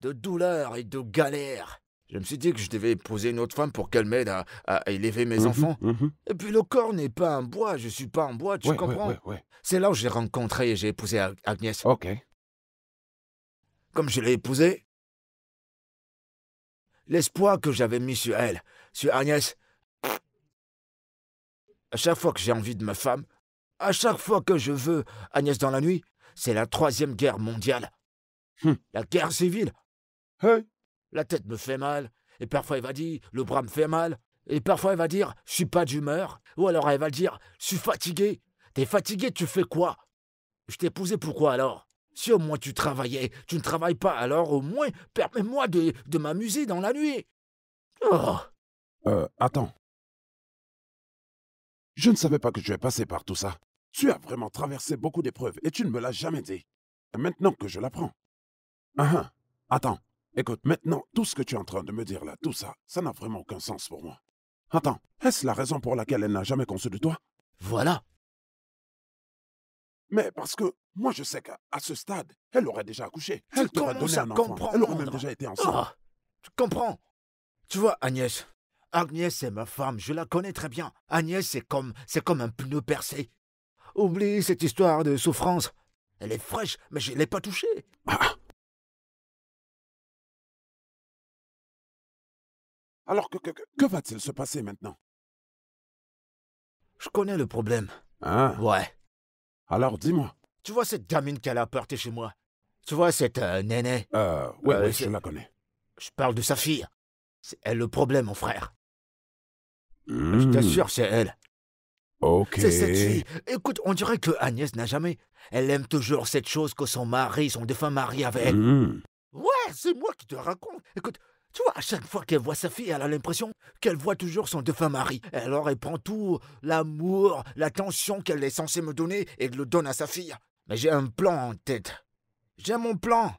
de douleur et de galère, je me suis dit que je devais épouser une autre femme pour qu'elle m'aide à élever mes enfants. Et puis le corps n'est pas un bois, je suis pas un bois, tu comprends? Ouais. C'est là où j'ai rencontré et j'ai épousé Agnès. Ok. Comme je l'ai épousée, l'espoir que j'avais mis sur elle, sur Agnès, à chaque fois que j'ai envie de ma femme, à chaque fois que je veux Agnès dans la nuit, c'est la 3e guerre mondiale. La guerre civile. Hey. La tête me fait mal, et parfois elle va dire, le bras me fait mal, et parfois elle va dire, je suis pas d'humeur, ou alors elle va dire, je suis fatigué. T'es fatigué, tu fais quoi? Je t'ai épousé pourquoi alors? Si au moins tu travaillais, tu ne travailles pas, alors au moins permets-moi de m'amuser dans la nuit. Oh. Attends. Je ne savais pas que tu es passé par tout ça. Tu as vraiment traversé beaucoup d'épreuves et tu ne me l'as jamais dit. Et maintenant que je l'apprends. Attends. Écoute, maintenant, tout ce que tu es en train de me dire là, tout ça, ça n'a vraiment aucun sens pour moi. Attends, est-ce la raison pour laquelle elle n'a jamais conçu de toi? Voilà. Mais parce que moi je sais qu'à ce stade, elle aurait déjà accouché. Elle t'aurait donné un enfant. Elle aurait même déjà été enceinte. Tu comprends? Tu vois, Agnès c'est ma femme, je la connais très bien. Agnès, c'est comme un pneu percé. Oublie cette histoire de souffrance. Elle est fraîche, mais je ne l'ai pas touchée. Alors que va-t-il se passer maintenant? Je connais le problème. Ouais. Alors dis-moi. Tu vois cette gamine qu'elle a apportée chez moi? Tu vois cette néné? Oui, je la connais. Je parle de sa fille. C'est elle le problème, mon frère. Je t'assure, c'est elle. Ok. C'est cette fille. Écoute, on dirait que Agnès n'a jamais. Elle aime toujours cette chose que son défunt mari avait. Ouais, c'est moi qui te raconte. Écoute, tu vois, à chaque fois qu'elle voit sa fille, elle a l'impression qu'elle voit toujours son défunt mari. Alors elle prend tout l'amour, l'attention qu'elle est censée me donner et le donne à sa fille. Mais j'ai un plan en tête. J'ai mon plan.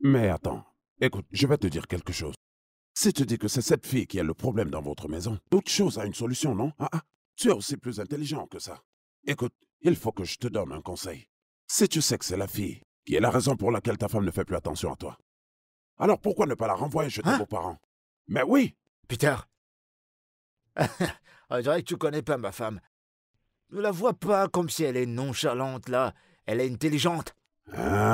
Mais attends, écoute, je vais te dire quelque chose. Si tu dis que c'est cette fille qui est le problème dans votre maison, toute chose a une solution, non? Tu es aussi plus intelligent que ça. Écoute, il faut que je te donne un conseil. Si tu sais que c'est la fille qui est la raison pour laquelle ta femme ne fait plus attention à toi, alors pourquoi ne pas la renvoyer chez tes beaux-parents? Mais oui! Peter, on dirait que tu connais pas ma femme. Ne la vois pas comme si elle est nonchalante, là. Elle est intelligente.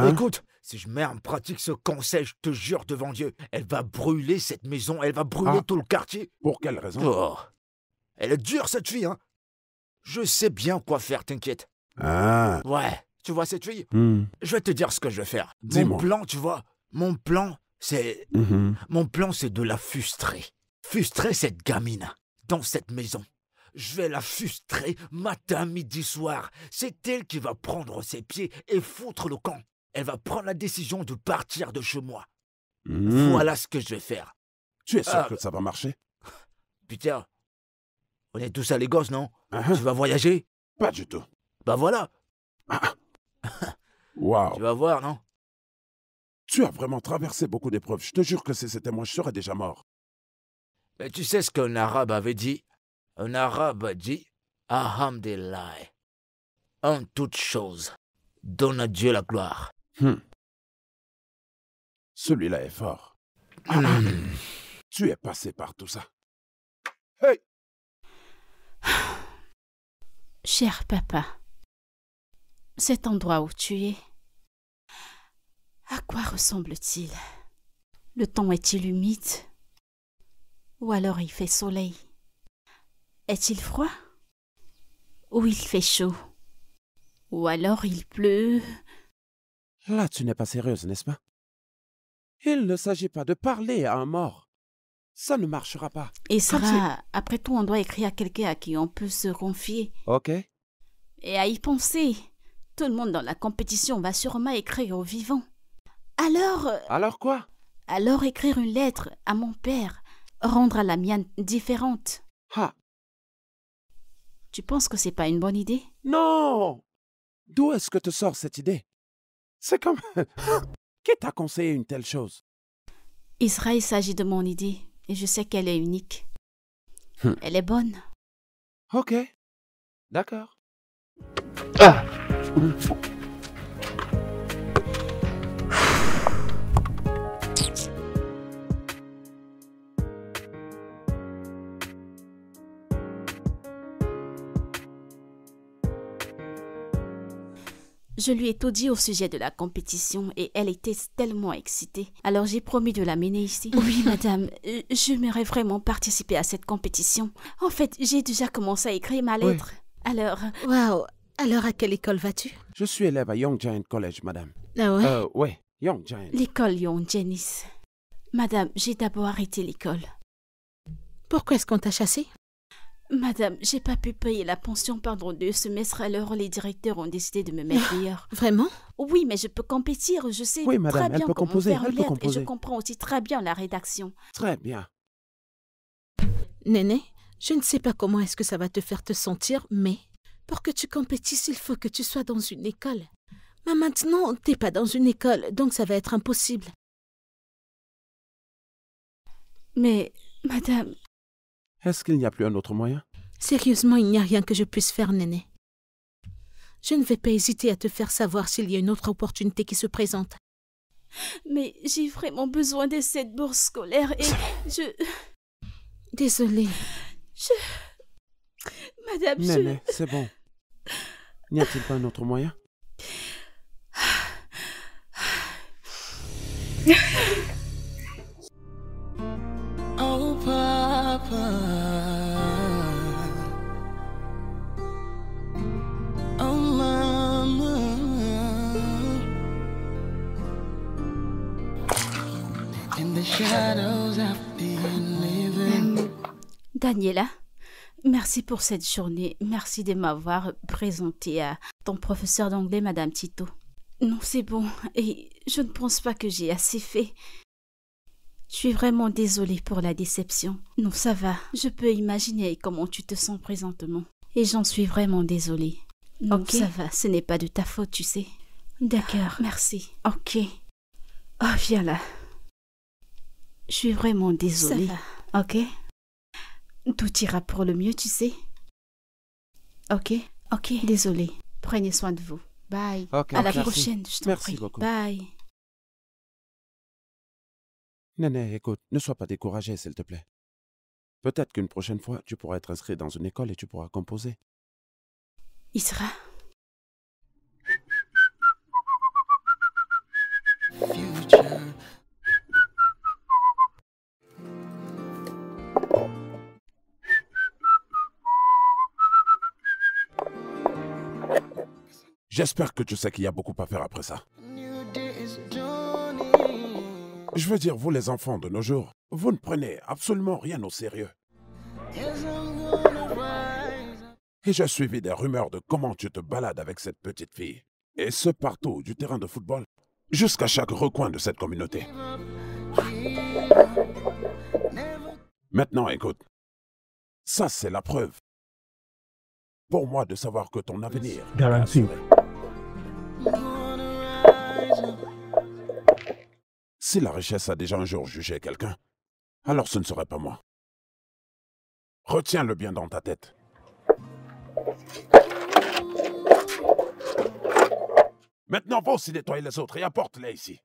Écoute, si je mets en pratique ce conseil, je te jure devant Dieu, elle va brûler cette maison, elle va brûler tout le quartier. Pour quelle raison? Elle est dure, cette fille, hein. Je sais bien quoi faire, t'inquiète. Ouais, tu vois cette fille? Je vais te dire ce que je vais faire. Mon plan, tu vois, mon plan, c'est de la frustrer. Frustrer cette gamine dans cette maison. Je vais la frustrer matin, midi, soir. C'est elle qui va prendre ses pieds et foutre le camp. Elle va prendre la décision de partir de chez moi. Voilà ce que je vais faire. Tu es sûr que ça va marcher? Peter, on est tous à Lagos, non? Tu vas voyager? Pas du tout. Bah voilà. Wow. Tu vas voir, non? Tu as vraiment traversé beaucoup d'épreuves. Je te jure que si c'était moi, je serais déjà mort. Mais tu sais ce qu'un arabe avait dit? Un arabe a dit « Alhamdulillah ». En toute chose, donne à Dieu la gloire. Celui-là est fort. Tu es passé par tout ça. Hey! Cher papa, cet endroit où tu es, à quoi ressemble-t-il? Le temps est-il humide? Ou alors il fait soleil? Est-il froid? Ou il fait chaud? Ou alors il pleut? Là, tu n'es pas sérieuse, n'est-ce pas? Il ne s'agit pas de parler à un mort. Ça ne marchera pas. Et Sarah, après tout, on doit écrire à quelqu'un à qui on peut se confier. Ok. Et à y penser, tout le monde dans la compétition va sûrement écrire aux vivants. Alors... Alors quoi? Alors écrire une lettre à mon père, rendre à la mienne différente. Tu penses que c'est pas une bonne idée? Non! D'où est-ce que te sort cette idée? C'est comme... Qui t'a conseillé une telle chose? Israël, il s'agit de mon idée, et je sais qu'elle est unique. Elle est bonne. Ok. D'accord. Ah. Je lui ai tout dit au sujet de la compétition et elle était tellement excitée. Alors j'ai promis de l'amener ici. Oui, madame, j'aimerais vraiment participer à cette compétition. En fait, j'ai déjà commencé à écrire ma lettre. Alors... Waouh. Alors à quelle école vas-tu? Je suis élève à Young Giant College, madame. Ah ouais? Ouais, Young Giant. L'école Young Janice. Madame, j'ai d'abord arrêté l'école. Pourquoi est-ce qu'on t'a chassé? Madame, j'ai pas pu payer la pension pendant 2 semestres, alors les directeurs ont décidé de me mettre ailleurs. Vraiment? Oui, mais je peux compétir, je sais Oui, madame, très bien elle peut comment composer, faire elle une peut lettre et je composer. comprends aussi très bien la rédaction. Très bien. Néné, je ne sais pas comment est-ce que ça va te faire te sentir, mais pour que tu compétisses, il faut que tu sois dans une école. Mais maintenant, t'es pas dans une école, donc ça va être impossible. Mais, madame... Est-ce qu'il n'y a plus un autre moyen? Sérieusement, il n'y a rien que je puisse faire, Néné. Je ne vais pas hésiter à te faire savoir s'il y a une autre opportunité qui se présente. Mais j'ai vraiment besoin de cette bourse scolaire et je... Désolée. Madame, Néné, c'est bon. N'y a-t-il pas un autre moyen? Oh, Papa. Oh, Mama. In the shadows I've been living. Daniela, merci pour cette journée. Merci de m'avoir présenté à ton professeur d'anglais, Madame Tito. Non, c'est bon. Et je ne pense pas que j'ai assez fait. Je suis vraiment désolée pour la déception. Non, ça va. Je peux imaginer comment tu te sens présentement. Et j'en suis vraiment désolée. Non, Ok. ça va. Ce n'est pas de ta faute, tu sais. D'accord. Merci. Ok. Oh, viens là. Je suis vraiment désolée. Ça va. Ok? Tout ira pour le mieux, tu sais. Ok? Ok. Désolée. Prenez soin de vous. Bye. Ok, À la merci. prochaine, je t'en Merci prie. beaucoup. Bye. Néné, écoute, ne sois pas découragée, s'il te plaît. Peut-être qu'une prochaine fois, tu pourras être inscrit dans une école et tu pourras composer. Isra, Future. J'espère que tu sais qu'il y a beaucoup à faire après ça. New day is dawning. Je veux dire, vous les enfants de nos jours, vous ne prenez absolument rien au sérieux. Yes, I'm gonna rise. Et j'ai suivi des rumeurs de comment tu te balades avec cette petite fille. Et ce partout, du terrain de football, jusqu'à chaque recoin de cette communauté. Maintenant, écoute. Ça, c'est la preuve. Pour moi, de savoir que ton avenir est Garanti. assuré. Si la richesse a déjà un jour jugé quelqu'un, alors ce ne serait pas moi. Retiens-le bien dans ta tête. Maintenant, va aussi nettoyer les autres et apporte-les ici.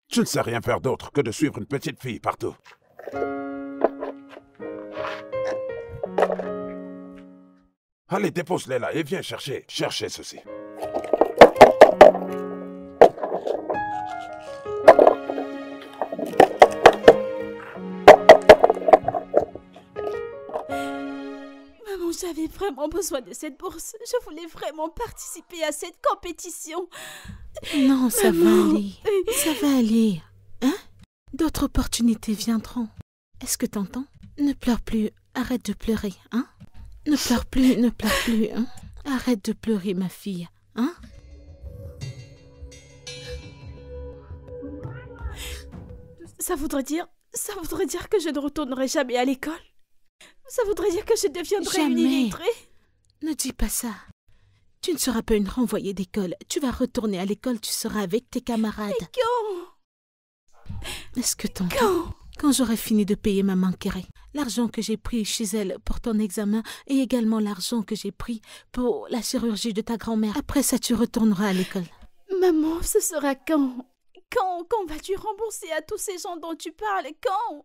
Tu ne sais rien faire d'autre que de suivre une petite fille partout. Allez, dépose-les là et viens chercher ceci. maman, j'avais vraiment besoin de cette bourse. Je voulais vraiment participer à cette compétition. Non, ça va Maman. aller. Ça va aller. Hein? D'autres opportunités viendront. Est-ce que t'entends? Ne pleure plus. Arrête de pleurer, hein? Ne pleure plus, hein? Arrête de pleurer, ma fille, hein? Ça voudrait dire que je ne retournerai jamais à l'école. Ça voudrait dire que je deviendrai une Jamais. illettrée. Ne dis pas ça. Tu ne seras pas une renvoyée d'école. Tu vas retourner à l'école, tu seras avec tes camarades. Quand? Est-ce que t'entends? Quand j'aurai fini de payer ma manquerie, L'argent que j'ai pris chez elle pour ton examen et également l'argent que j'ai pris pour la chirurgie de ta grand-mère. Après ça, tu retourneras à l'école. Maman, ce sera quand? Quand vas-tu rembourser à tous ces gens dont tu parles? Quand?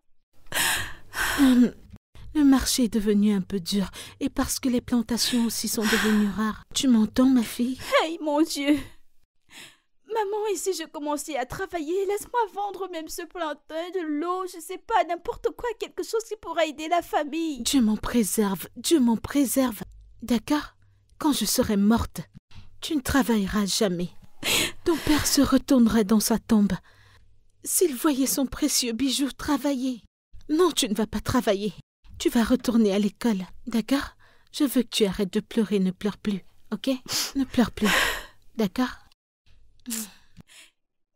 Le marché est devenu un peu dur et parce que les plantations aussi sont devenues rares. Tu m'entends, ma fille? Hey, mon Dieu! Maman, et si je commençais à travailler, laisse-moi vendre même ce plantain, de l'eau, je sais pas, n'importe quoi, quelque chose qui pourra aider la famille. Dieu m'en préserve, Dieu m'en préserve. D'accord? Quand je serai morte, tu ne travailleras jamais. Ton père se retournerait dans sa tombe. S'il voyait son précieux bijou travailler. Non, tu ne vas pas travailler. Tu vas retourner à l'école, d'accord? Je veux que tu arrêtes de pleurer, ne pleure plus, ok? Ne pleure plus, d'accord?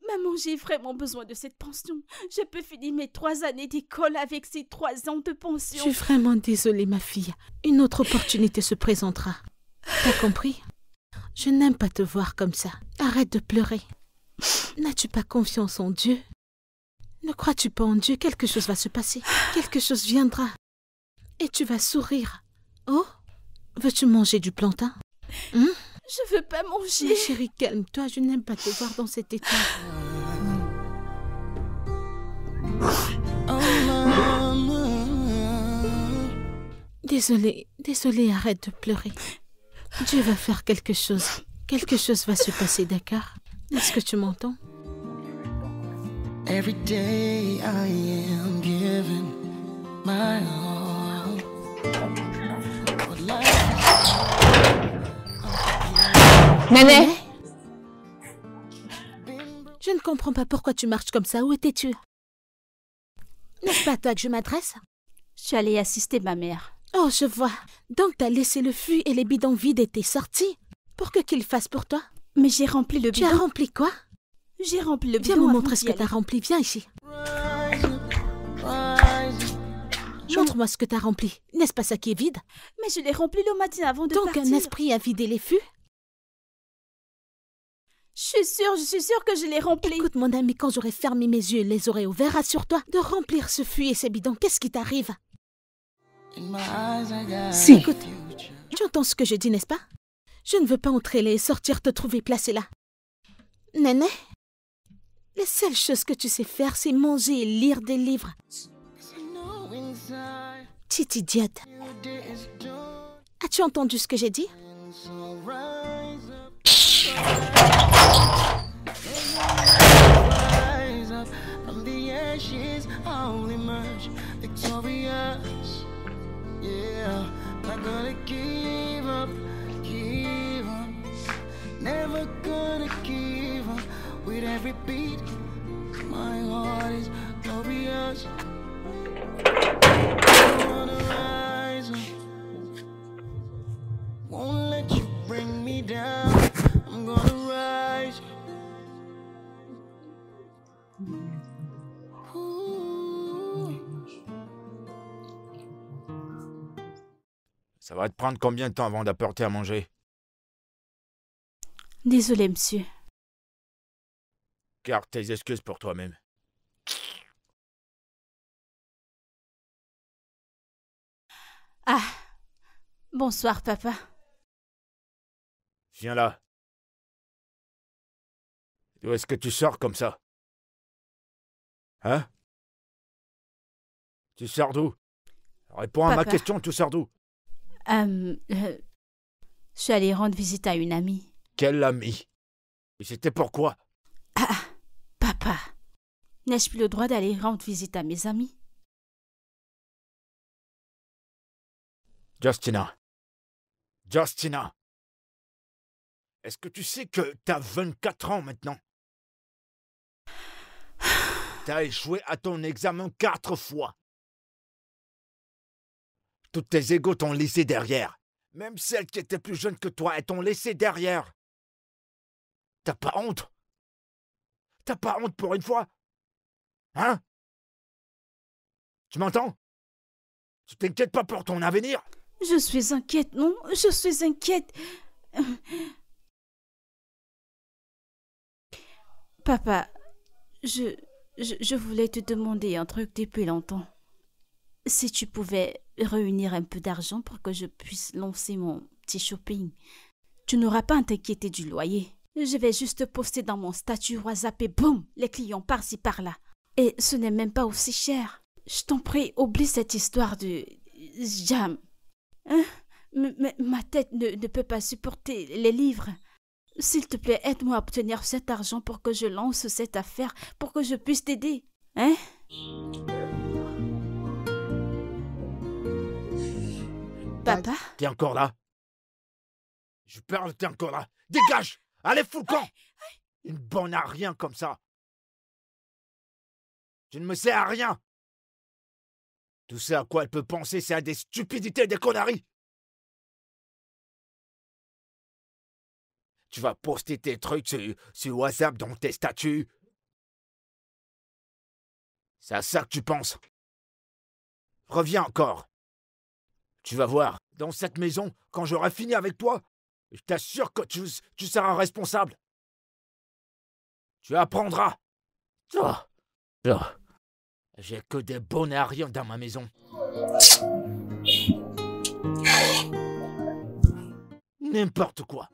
Maman, j'ai vraiment besoin de cette pension. Je peux finir mes 3 années d'école avec ces 3 ans de Je pension. suis vraiment désolée, ma fille. Une autre opportunité se présentera. T'as compris? Je n'aime pas te voir comme ça. Arrête de pleurer. N'as-tu pas confiance en Dieu? Ne crois-tu pas en Dieu? Quelque chose va se passer. Quelque chose viendra. Et tu vas sourire. Oh? Veux-tu manger du plantain? Je veux pas manger. Mais chérie, calme-toi. Je n'aime pas te voir dans cet état. Désolée, arrête de pleurer. Dieu va faire quelque chose. Quelque chose va se passer, d'accord? Est-ce que tu m'entends? Every day I am giving my all. But Néné! Je ne comprends pas pourquoi tu marches comme ça. Où étais-tu? N'est-ce pas à toi que je m'adresse? Je suis allée assister ma mère. Oh, je vois. Donc t'as laissé le fût et les bidons vides et t'es sorti pour que qu'il fasse pour toi? Mais j'ai rempli le Tu bidon. as rempli quoi? J'ai rempli le Viens bidon. me avant montrer ce d'y que t'as aller. rempli. Viens ici. rise up. Montre-moi ce que t'as rempli. N'est-ce pas ça qui est vide? Mais je l'ai rempli le matin avant de Donc partir. un esprit a vidé les fûts? Je suis sûre que je l'ai rempli. Écoute mon ami, quand j'aurai fermé mes yeux et les oreilles ouverts, assure-toi de remplir ce fût et ces bidons. Qu'est-ce qui t'arrive? In my eyes, I got Si. a Écoute, future. tu entends ce que je dis, n'est-ce pas? Je ne veux pas entrer là et sortir te trouver placé là. Néné, les seules choses que tu sais faire, c'est manger et lire des livres. I know inside Petite idiote. you didn't do. As-tu entendu ce que j'ai dit? So rise up. Rise up from the ashes. I'll emerge victorious. Yeah, not gonna give up, give up. Never gonna give up. With every beat, my heart is glorious. I wanna rise up. Won't let you bring me down. I'm gonna rise. Ooh. Ça va te prendre combien de temps avant d'apporter à manger? Désolée, monsieur. Garde tes excuses pour toi-même. Ah, bonsoir, papa. Viens là. D'où est-ce que tu sors comme ça? Hein? Tu sors d'où? Réponds à ma Papa. question, tu sors d'où? Je suis allée rendre visite à une amie. Quel ami? Et c'était pourquoi? Ah, papa. N'ai-je plus le droit d'aller rendre visite à mes amis? Justina. Justina. Est-ce que tu sais que t'as 24 ans maintenant? T'as échoué à ton examen 4 fois. Toutes tes égos t'ont laissé derrière. Même celles qui étaient plus jeunes que toi, elles t'ont laissé derrière. T'as pas honte? T'as pas honte pour une fois? Hein? Tu m'entends? Tu t'inquiètes pas pour ton avenir? Je suis inquiète, non? Je suis inquiète. Papa, je voulais te demander un truc depuis longtemps. si tu pouvais réunir un peu d'argent pour que je puisse lancer mon petit shopping, tu n'auras pas à t'inquiéter du loyer. Je vais juste poster dans mon statut WhatsApp et boum, les clients par-ci par-là. Et ce n'est même pas aussi cher. Je t'en prie, oublie cette histoire de jam. Hein? Ma tête ne peut pas supporter les livres. S'il te plaît, aide-moi à obtenir cet argent pour que je lance cette affaire, pour que je puisse t'aider. Hein? Papa? T'es encore là? Je parle, t'es encore là. Dégage! Allez, fous le camp! Une bonne à rien comme ça. Tu ne me sers à rien. Tout ça à quoi elle peut penser, c'est à des stupidités, des conneries. Tu vas poster tes trucs sur WhatsApp dans tes statuts. C'est à ça que tu penses. Reviens encore. Tu vas voir, dans cette maison, quand j'aurai fini avec toi, je t'assure que tu seras responsable. Tu apprendras. Oh. J'ai que des bonnets à rien dans ma maison. N'importe quoi.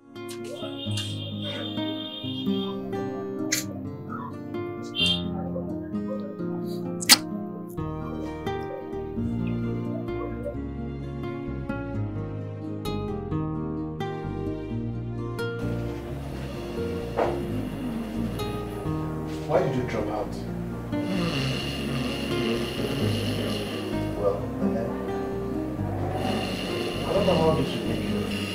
Why did you drop out? Well, I don't know how this will make you feel.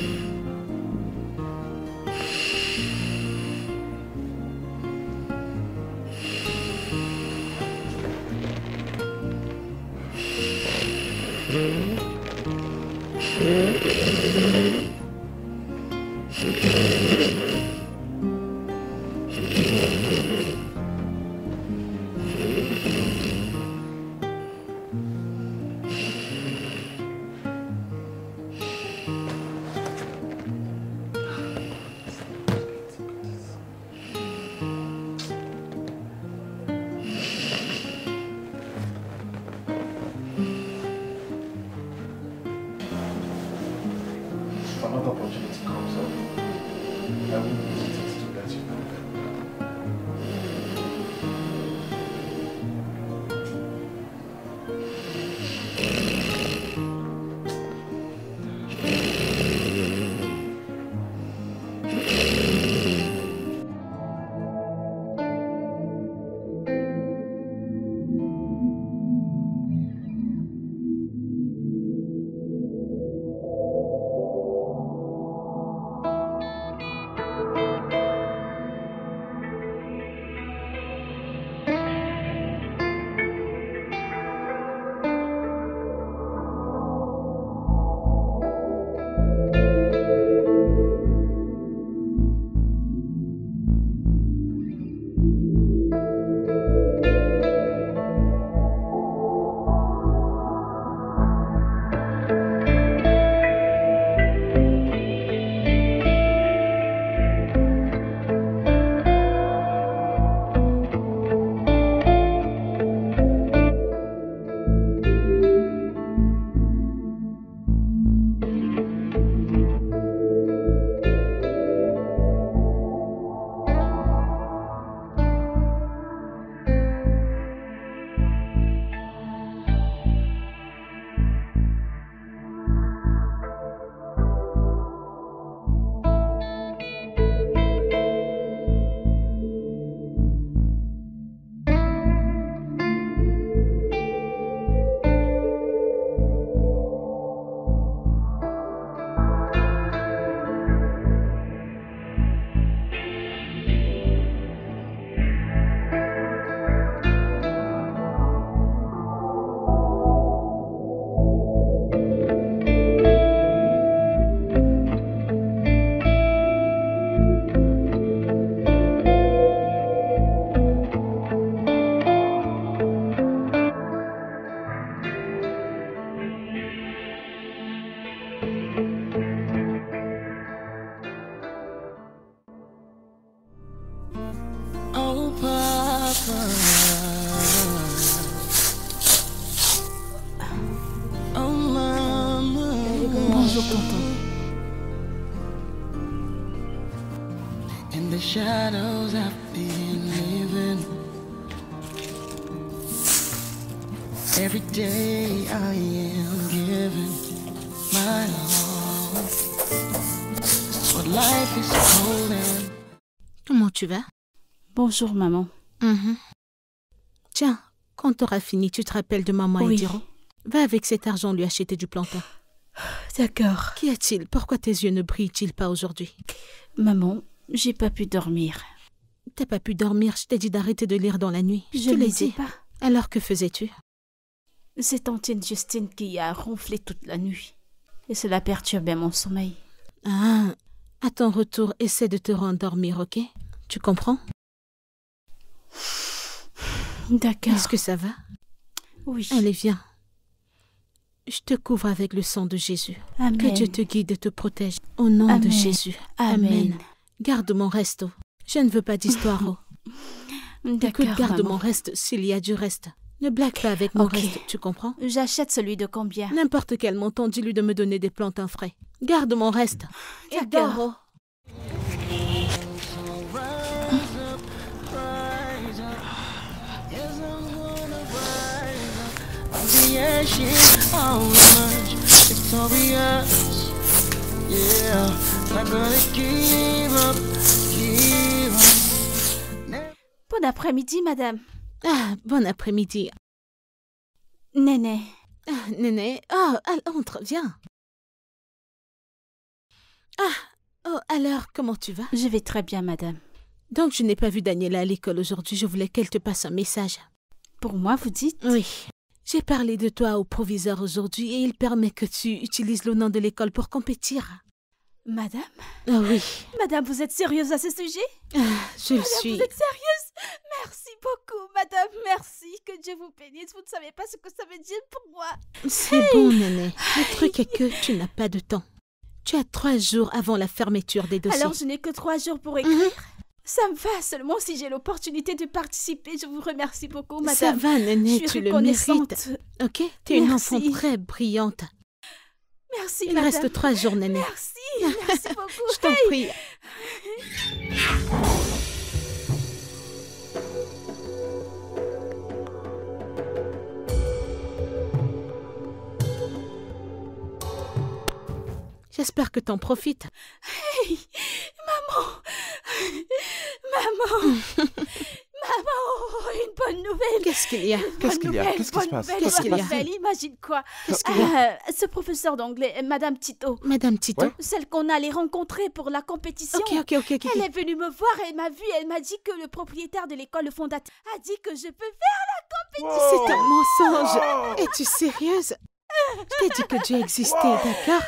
shadows I've been living. Every day I am giving my all. But life is cold and... Comment tu vas? Bonjour, maman. Tiens, quand t'auras fini, tu te rappelles de maman Oui. et Diro? Va avec cet argent lui acheter du plantain. D'accord. Qu'y a-t-il? Pourquoi tes yeux ne brillent-ils pas aujourd'hui? Maman, j'ai pas pu dormir. T'as pas pu dormir, je t'ai dit d'arrêter de lire dans la nuit. Je te l'ai lisais dit. pas. Alors que faisais-tu? C'est tantine Justine qui a ronflé toute la nuit. Et cela perturbait mon sommeil. Ah, à ton retour, essaie de te rendormir, ok? Tu comprends? D'accord. Est-ce que ça va? Oui. Allez, viens. Je te couvre avec le sang de Jésus. Amen. Que Dieu te guide et te protège. Au nom de Amen. Jésus. Amen. Garde mon resto. Je ne veux pas d'histoire. Oh. D'accord, Écoute, garde maman. mon reste s'il y a du reste. Ne blague pas avec mon Ok. reste, tu comprends? J'achète celui de combien? N'importe quel montant, dis-lui de me donner des plantains frais. Garde mon reste. Et D'accord. dors, oh. The ashes, I'll emerge victorious. Yeah, not gonna give up, give up. Bon après-midi, madame. Ah, bon après-midi. Néné. Ah, Néné. Oh, entre, viens. Oh, alors, comment tu vas? Je vais très bien, madame. Donc, je n'ai pas vu Daniela à l'école aujourd'hui. Je voulais qu'elle te passe un message. Pour moi, vous dites? Oui. J'ai parlé de toi au proviseur aujourd'hui et il permet que tu utilises le nom de l'école pour compétir. Madame? Ah oui. Madame, vous êtes sérieuse à ce sujet? Je le Madame, suis. vous êtes sérieuse? Merci beaucoup, madame, merci. Que Dieu vous bénisse. Vous ne savez pas ce que ça veut dire pour moi. C'est bon, Néné. Le truc est que tu n'as pas de temps. Tu as 3 jours avant la fermeture des dossiers. Alors, je n'ai que 3 jours pour écrire. Ça me va seulement si j'ai l'opportunité de participer. Je vous remercie beaucoup, madame. Ça va, Néné, je suis tu le reconnaissante. mérites. Ok? Tu es une Merci. enfant très brillante. Merci, Il madame. reste 3 jours, Néné. Merci beaucoup. Je t'en prie. J'espère que t'en profites. Hey, maman. Maman. Maman, une bonne nouvelle. Qu'est-ce qu'il y a? Qu'est-ce qu'il y a? Qu'est-ce qui se passe? Qu'est-ce qu'il y a? Nouvelle, imagine quoi? Qu'est-ce qu'il y a? Ce professeur d'anglais, Madame Tito, Madame Tito? Ouais. celle qu'on allait rencontrer pour la compétition. Ok. Elle est venue me voir, elle m'a vue, elle m'a dit que le propriétaire de l'école, le fondateur, a dit que je peux faire C'est un mensonge. Es-tu sérieuse? Je t'ai dit que Dieu existait, d'accord?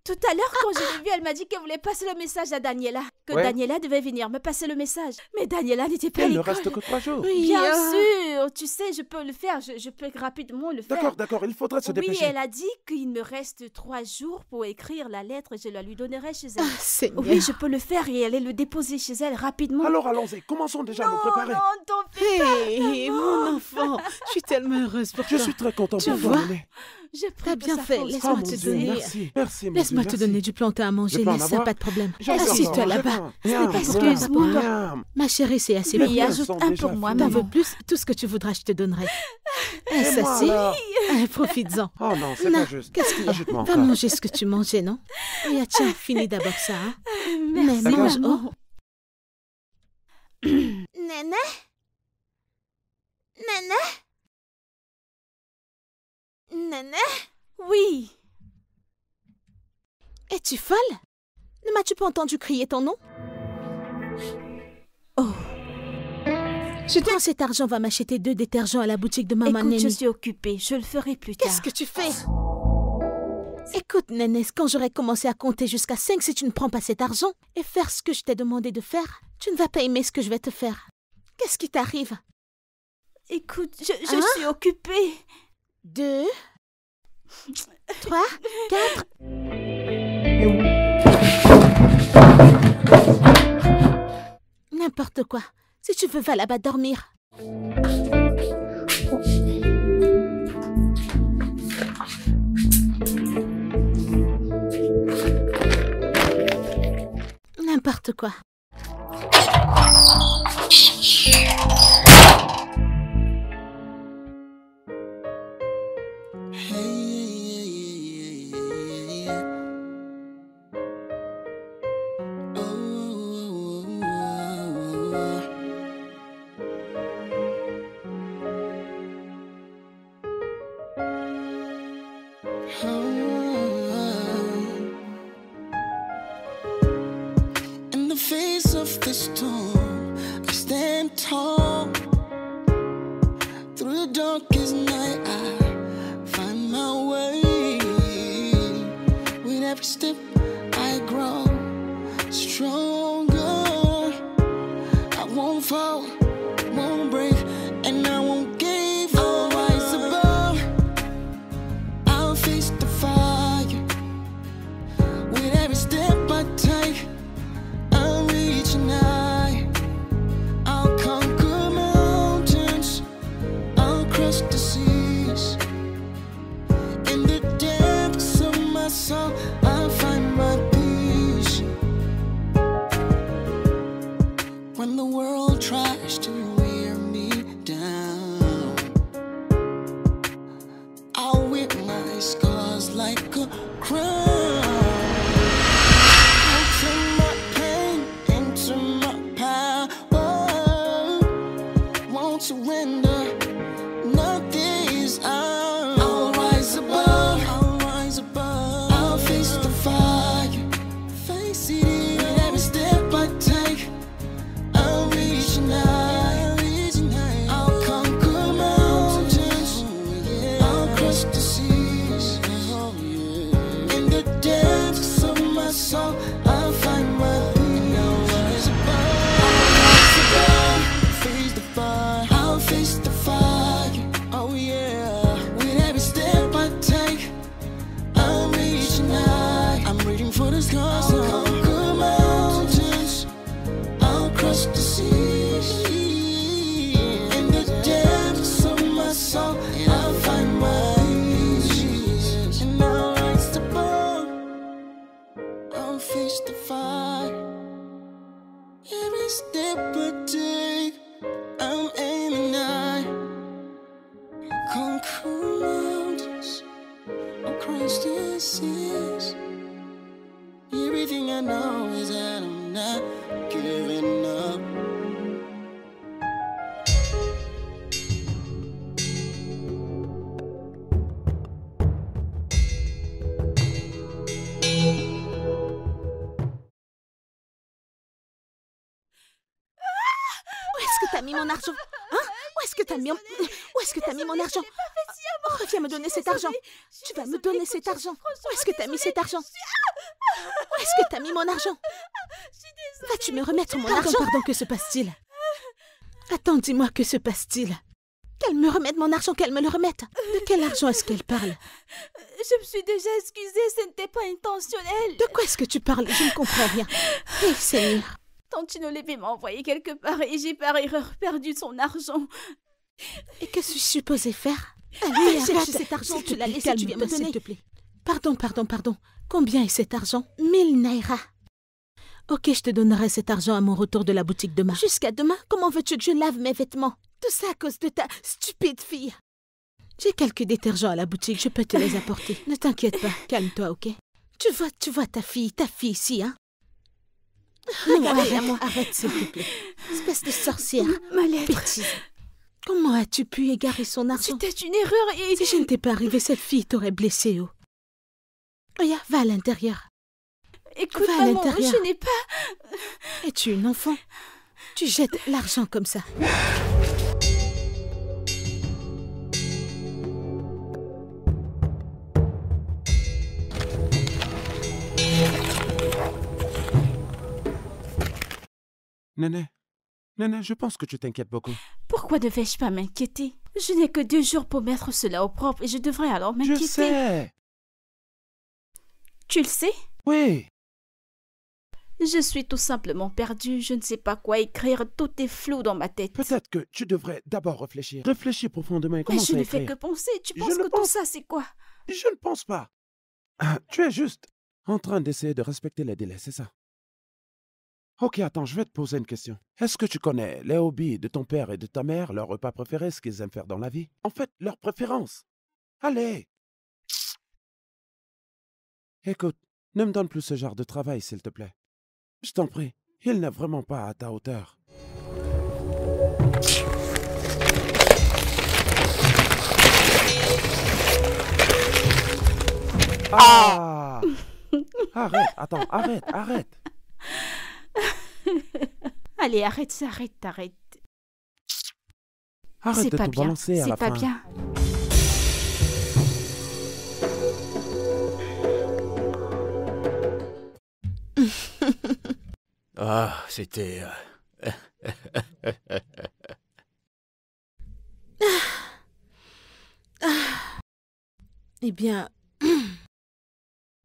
Tout à l'heure, quand je l'ai vue, elle m'a dit qu'elle voulait passer le message à Daniela. Que Ouais. Daniela devait venir me passer le message. Mais Daniela n'était pas à Il ne l'école. reste que 3 jours. Oui, Bien sûr, tu sais, je peux le faire, je peux rapidement le faire. D'accord, il faudrait se Oui, dépêcher. elle a dit qu'il me reste 3 jours pour écrire la lettre et je la lui donnerai chez elle. Ah, Seigneur. Oui, je peux le faire et aller le déposer chez elle rapidement. Alors allons-y, commençons déjà à nous préparer. Non, t'en fais pas. Hey, mon enfant, je suis tellement heureuse pour Je toi. suis très content Tu pour toi, vois? Néné. Je prie T'as que bien ça fait, fonctionne. laisse-moi Oh, te mon Dieu, donner. merci. Merci, mon Laisse-moi Dieu, te merci. donner du plantain à manger, Je peux en Lisa, avoir? pas de problème. J'en ai Assis-toi encore, là-bas. j'ai faim. Ce n'est Miam, pas miam, excuse-moi. miam. Ma chérie, c'est assez Oui, pour et toi. ajoute sont un déjà pour moi, finis. T'en maman. veux plus? Tout ce que tu voudras, je te donnerai. Eh, Et ça moi, si. alors? Profites-en. Oh non, c'est Non, pas juste. qu'est-ce qu'il y a? Ajoute-moi Va encore. manger ce que tu mangeais, non? Et tiens, finis d'abord ça, hein? Merci, Mais mange, maman. Néné? Néné? Néné? Oui. Es-tu folle? Ne m'as-tu pas entendu crier ton nom? Oh. Je prends cet argent, va m'acheter 2 détergents à la boutique de Maman Écoute, je Néné. suis occupée. Je le ferai plus tard. Qu'est-ce que tu fais? Écoute, Néné, quand j'aurai commencé à compter jusqu'à 5 si tu ne prends pas cet argent et faire ce que je t'ai demandé de faire, tu ne vas pas aimer ce que je vais te faire. Qu'est-ce qui t'arrive? Écoute, je Hein? suis occupée. 2, 3, 4. N'importe quoi. Si tu veux, va là-bas dormir. N'importe quoi. In the face of the storm, I stand tall. Through the darkest night, I find my way. With every step, I grow stronger. I won't fall, won't break, and I won't give up. I'll rise above. I'll face the fire. With every step I take, I'm reaching high. I'll conquer mountains. I'll cross the seas. In the depths of my soul, I'll find my peace. When the world tries to wear me down, I'll wear my scars like a crown. I'll turn my pain into my power. Won't surrender, nothing's out. I'll rise above, I'll rise above. I'll face the fire, face it. With every step I take, I'm reaching high, reaching high. I'll conquer mountains, I'll cross the seas. In the depths of my soul, I'll find my peace. I'll rise above, I'll rise above. Face the fire, I'll face the fire. Oh yeah. With every step I take, I'm reaching high. I'm reaching for the stars. I'll conquer mountains, I'll cross the seas. In the depths of my soul, I'll find my peace. And I'll rise above, I'll face the fire. Every step I take, I'm aiming high. Conquer mountains, across the seas. Everything I know is that I'm not giving up. Où est-ce que t'as mis mon argent? Hein? Où est-ce que t'as mis mon argent? Reviens me donner cet argent. Tu vas me donner cet argent. Où est-ce que t'as mis cet argent? Où est-ce que t'as mis mon argent? Vas-tu me remettre mon argent? Pardon, que se passe-t-il? Attends, dis-moi, que se passe-t-il? Qu'elle me remette mon argent, qu'elle me le remette. De quel argent est-ce qu'elle parle? Je me suis déjà excusée, ce n'était pas intentionnel. De quoi est-ce que tu parles? Je ne comprends rien. Eh, Seigneur. Tantino Lévé m'a envoyé quelque part et j'ai par erreur perdu son argent. Et que suis-je supposée faire? Allez, cherche cet argent, tu l'as laissé, tu viens me donner. S'il te plaît. Pardon. Combien est cet argent? 1000 naira. Ok, je te donnerai cet argent à mon retour de la boutique demain. Jusqu'à demain? Comment veux-tu que je lave mes vêtements? Tout ça à cause de ta stupide fille. J'ai quelques détergents à la boutique, je peux te les apporter. Ne t'inquiète pas, calme-toi, ok? Tu vois ta fille ici, hein? Non, arrête, s'il te plaît. Espèce de sorcière. Ma lettre. Bêtise. Comment as-tu pu égarer son argent? C'était une erreur et... Si je ne t'ai pas arrivé, cette fille t'aurait blessé, oh. Regarde, va à l'intérieur. Écoute, Va à maman, l'intérieur. je n'ai pas... Es-tu une enfant? Tu jettes l'argent comme ça. Néné, je pense que tu t'inquiètes beaucoup. Pourquoi ne vais-je pas m'inquiéter? Je n'ai que 2 jours pour mettre cela au propre et je devrais alors m'inquiéter. Je sais. Tu le sais? Oui. Je suis tout simplement perdue. Je ne sais pas quoi écrire. Tout est flou dans ma tête. Peut-être que tu devrais d'abord réfléchir. Réfléchis profondément et Mais commence je à ne écrire. fais que penser. Tu penses ne que tout ça, c'est quoi? Je ne pense pas. Tu es juste en train d'essayer de respecter les délais, c'est ça. Ok, attends, je vais te poser une question. Est-ce que tu connais les hobbies de ton père et de ta mère, leur repas préféré, ce qu'ils aiment faire dans la vie? En fait, leurs préférences. Allez! Écoute, ne me donne plus ce genre de travail, s'il te plaît. Je t'en prie, il n'est vraiment pas à ta hauteur. Ah! Arrête, attends, arrête. Allez, arrête. Arrête C'est de pas te bien. balancer à C'est la pas fin. bien. Ah, c'était... Eh bien, je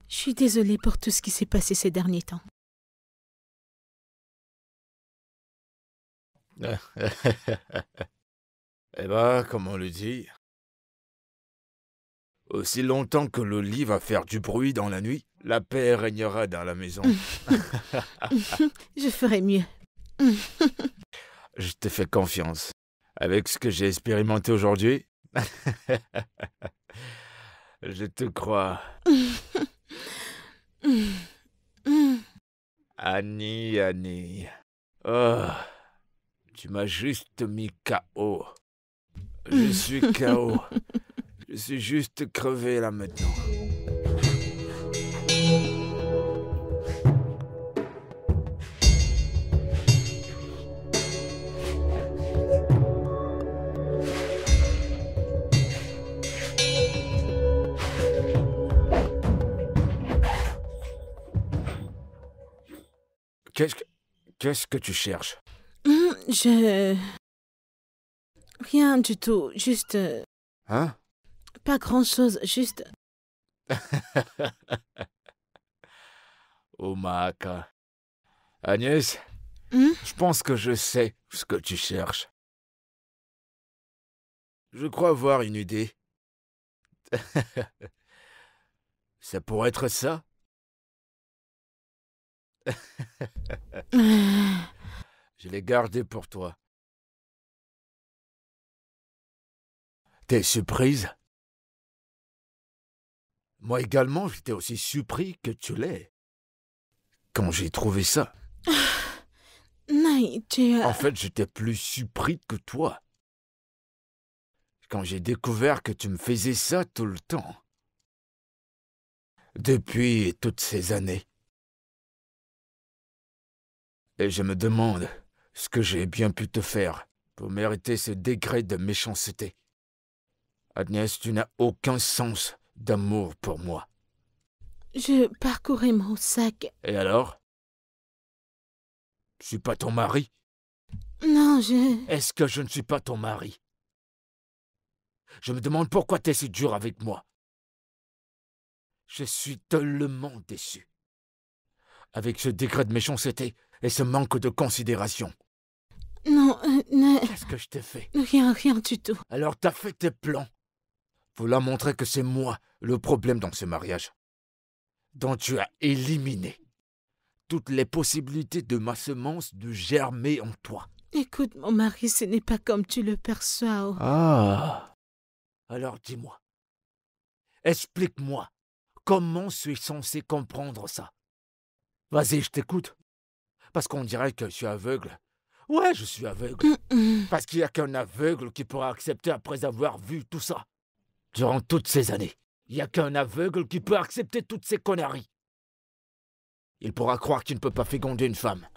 suis désolée pour tout ce qui s'est passé ces derniers temps. Eh ben, comme on le dit, aussi longtemps que le lit va faire du bruit dans la nuit, la paix régnera dans la maison. Je ferai mieux. Je te fais confiance. Avec ce que j'ai expérimenté aujourd'hui, je te crois. Annie. Oh, tu m'as juste mis KO. Je suis KO. Je suis juste crevé là maintenant. Qu'est-ce que tu cherches? Rien du tout, juste... Hein? Pas grand-chose, juste... Oh, Maka. Agnès, je pense que je sais ce que tu cherches. Je crois avoir une idée. Ça pourrait être ça? Je l'ai gardé pour toi. T'es surprise? Moi également, j'étais aussi surpris que tu l'aies. Quand j'ai trouvé ça. Non, tu as... En fait, j'étais plus surpris que toi. Quand j'ai découvert que tu me faisais ça tout le temps. Depuis toutes ces années. Et je me demande ce que j'ai bien pu te faire pour mériter ce degré de méchanceté. Agnès, tu n'as aucun sens d'amour pour moi. Je parcourais mon sac. Et alors? Je suis pas ton mari? Non, Est-ce que je ne suis pas ton mari? Je me demande pourquoi t'es si dur avec moi. Je suis tellement déçu. Avec ce degré de méchanceté et ce manque de considération. Non, Qu'est-ce que je t'ai fait? rien du tout. Alors t'as fait tes plans. Vouloir montrer que c'est moi le problème dans ce mariage. Dont tu as éliminé toutes les possibilités de ma semence de germer en toi. Écoute, mon mari, ce n'est pas comme tu le perçois. Oh. Ah. Alors dis-moi. Explique-moi. Comment suis-je censé comprendre ça? Vas-y, je t'écoute. Parce qu'on dirait que je suis aveugle. Ouais, je suis aveugle. Parce qu'il n'y a qu'un aveugle qui pourra accepter après avoir vu tout ça. Durant toutes ces années, il n'y a qu'un aveugle qui peut accepter toutes ces conneries. Il pourra croire qu'il ne peut pas féconder une femme.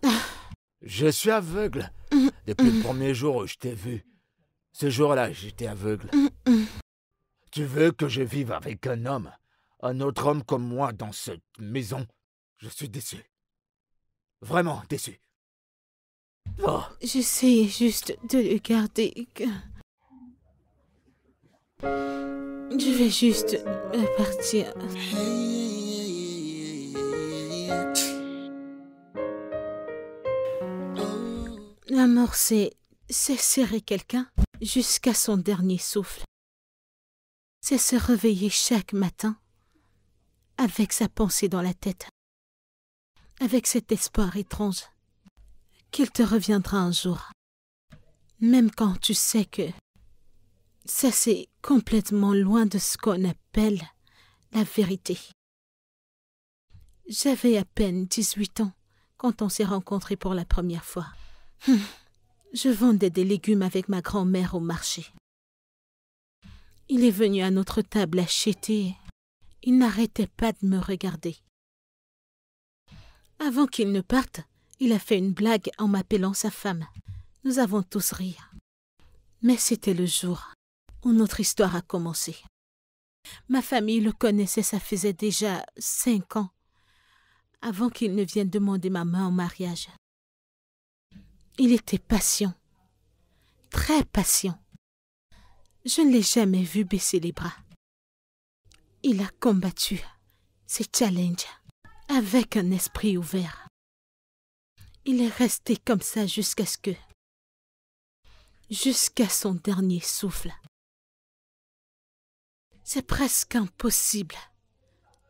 Je suis aveugle. Depuis le premier jour où je t'ai vu. Ce jour-là, j'étais aveugle. Tu veux que je vive avec un homme, un autre homme comme moi dans cette maison? Je suis déçu. Vraiment déçu. Oh. J'essaie juste de le garder. Je vais juste partir. L'amour, c'est serrer quelqu'un jusqu'à son dernier souffle. C'est se réveiller chaque matin avec sa pensée dans la tête, avec cet espoir étrange qu'il te reviendra un jour. Même quand tu sais que ça c'est complètement loin de ce qu'on appelle la vérité. J'avais à peine 18 ans quand on s'est rencontrés pour la première fois. Je vendais des légumes avec ma grand-mère au marché. Il est venu à notre table acheter. Il n'arrêtait pas de me regarder. Avant qu'il ne parte, il a fait une blague en m'appelant sa femme. Nous avons tous ri. Mais c'était le jour où notre histoire a commencé. Ma famille le connaissait, ça faisait déjà 5 ans, avant qu'il ne vienne demander ma main en mariage. Il était patient, très patient. Je ne l'ai jamais vu baisser les bras. Il a combattu ses challenges avec un esprit ouvert. Il est resté comme ça jusqu'à son dernier souffle. C'est presque impossible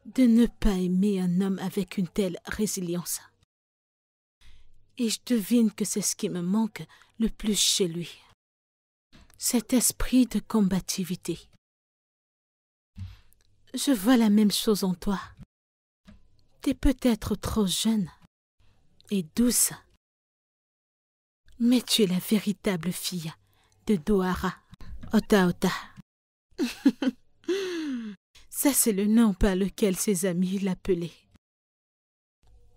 de ne pas aimer un homme avec une telle résilience. Et je devine que c'est ce qui me manque le plus chez lui. Cet esprit de combativité. Je vois la même chose en toi. T'es peut-être trop jeune et douce, mais tu es la véritable fille de Dohara. Ota Ota. Ça, c'est le nom par lequel ses amis l'appelaient.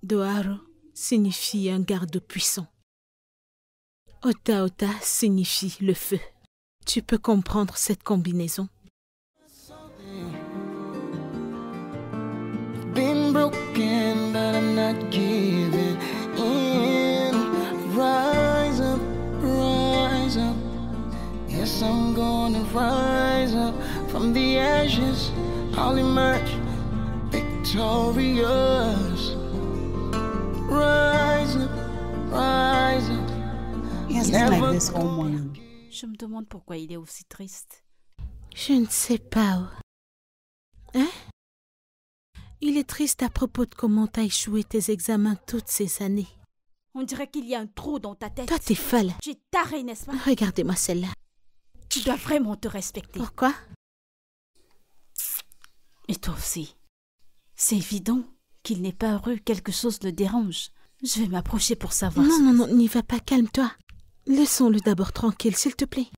Dohara signifie un garde puissant. Ota Ota signifie le feu. Tu peux comprendre cette combinaison? Been broken, but I'm not giving in. Rise up, rise up. Yes, I'm gonna rise up from the ashes. I'll emerge victorious. Rise up, rise up. He has been like this all morning. Je me demande pourquoi il est aussi triste. Je ne sais pas. Hein? Il est triste à propos de comment t'as échoué tes examens toutes ces années. On dirait qu'il y a un trou dans ta tête. Toi, t'es folle. Tu es tarée, n'est-ce pas? Regardez-moi celle-là. Tu dois vraiment te respecter. Pourquoi? Et toi aussi. C'est évident qu'il n'est pas heureux, quelque chose le dérange. Je vais m'approcher pour savoir. Non, n'y va pas, calme-toi. Laissons-le d'abord tranquille, s'il te plaît.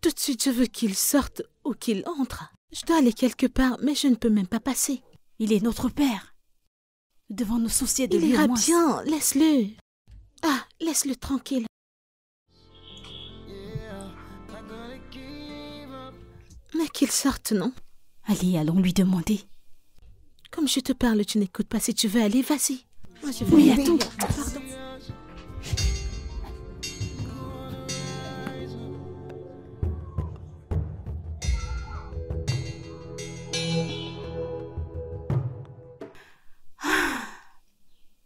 Tout de suite, je veux qu'il sorte ou qu'il entre. Je dois aller quelque part, mais je ne peux même pas passer. Il est notre père. Nous devons nous soucier de lui. Il ira bien, laisse-le. Ah, laisse-le tranquille. Mais qu'il sorte, non? Allez, allons lui demander. Comme je te parle, tu n'écoutes pas. Si tu veux aller, vas-y. Moi, je vais Oui, aller. attends. Pardon.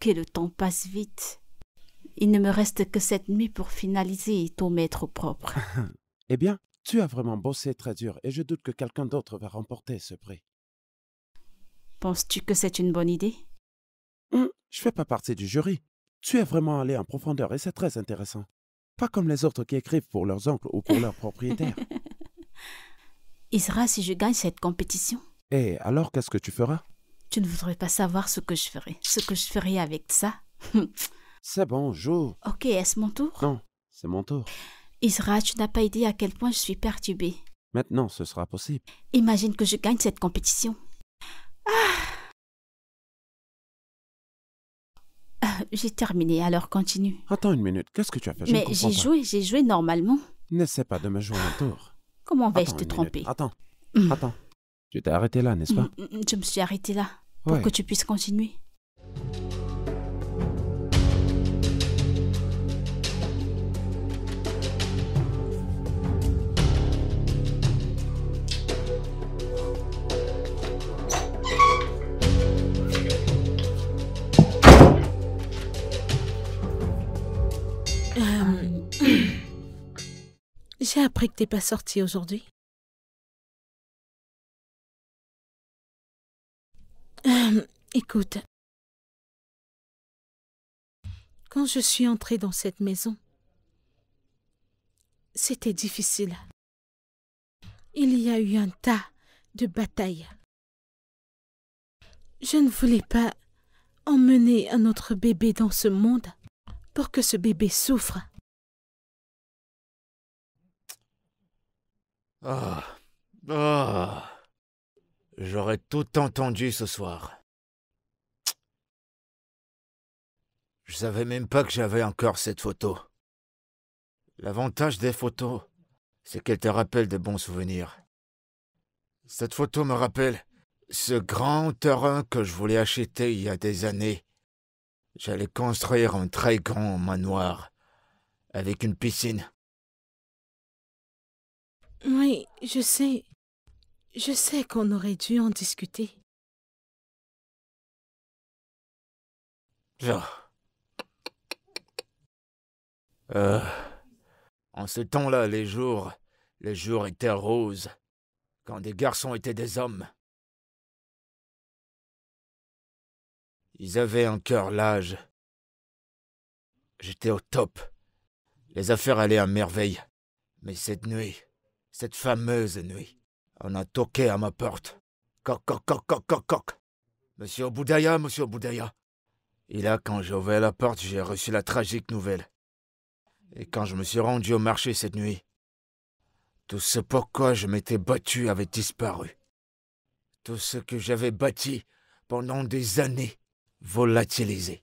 Que le temps passe vite. Il ne me reste que cette nuit pour finaliser et tout mettre au propre. Eh bien, tu as vraiment bossé très dur et je doute que quelqu'un d'autre va remporter ce prix. Penses-tu que c'est une bonne idée? Je fais pas partie du jury. Tu es vraiment allé en profondeur et c'est très intéressant. Pas comme les autres qui écrivent pour leurs oncles ou pour leurs propriétaires. Isra, si je gagne cette compétition? Et alors, qu'est-ce que tu feras? Tu ne voudrais pas savoir ce que je ferai. Ce que je ferai avec ça. C'est bon, joue. Ok, est-ce mon tour? Non, c'est mon tour. Isra, tu n'as pas idée à quel point je suis perturbée. Maintenant, ce sera possible. Imagine que je gagne cette compétition. J'ai terminé, alors continue. Attends une minute, qu'est-ce que tu as fait? Je ne Mais comprends j'ai joué normalement. N'essaie pas de me jouer un tour. Comment vais-je Attends te une tromper? minute. Attends. Tu t'es arrêté là, n'est-ce pas? Je me suis arrêtée là, pour Ouais. que tu puisses continuer. J'ai appris que t'es pas sorti aujourd'hui. Écoute, Quand je suis entrée dans cette maison, c'était difficile. Il y a eu un tas de batailles. Je ne voulais pas emmener un autre bébé dans ce monde pour que ce bébé souffre. J'aurais tout entendu ce soir. Je savais même pas que j'avais encore cette photo. L'avantage des photos, c'est qu'elles te rappellent de bons souvenirs. Cette photo me rappelle ce grand terrain que je voulais acheter il y a des années. J'allais construire un très grand manoir avec une piscine. Oui, je sais. Je sais qu'on aurait dû en discuter. En ce temps-là, les jours étaient roses, quand des garçons étaient des hommes. Ils avaient encore l'âge. J'étais au top. Les affaires allaient à merveille. Mais cette nuit, cette fameuse nuit, on a toqué à ma porte. Coq, coq, coq, coq, coq, coq. Monsieur Boudaya, monsieur Boudaya. Et là, quand j'ai ouvert la porte, j'ai reçu la tragique nouvelle. Et quand je me suis rendu au marché cette nuit, tout ce pourquoi je m'étais battu avait disparu. Tout ce que j'avais bâti pendant des années volatilisé.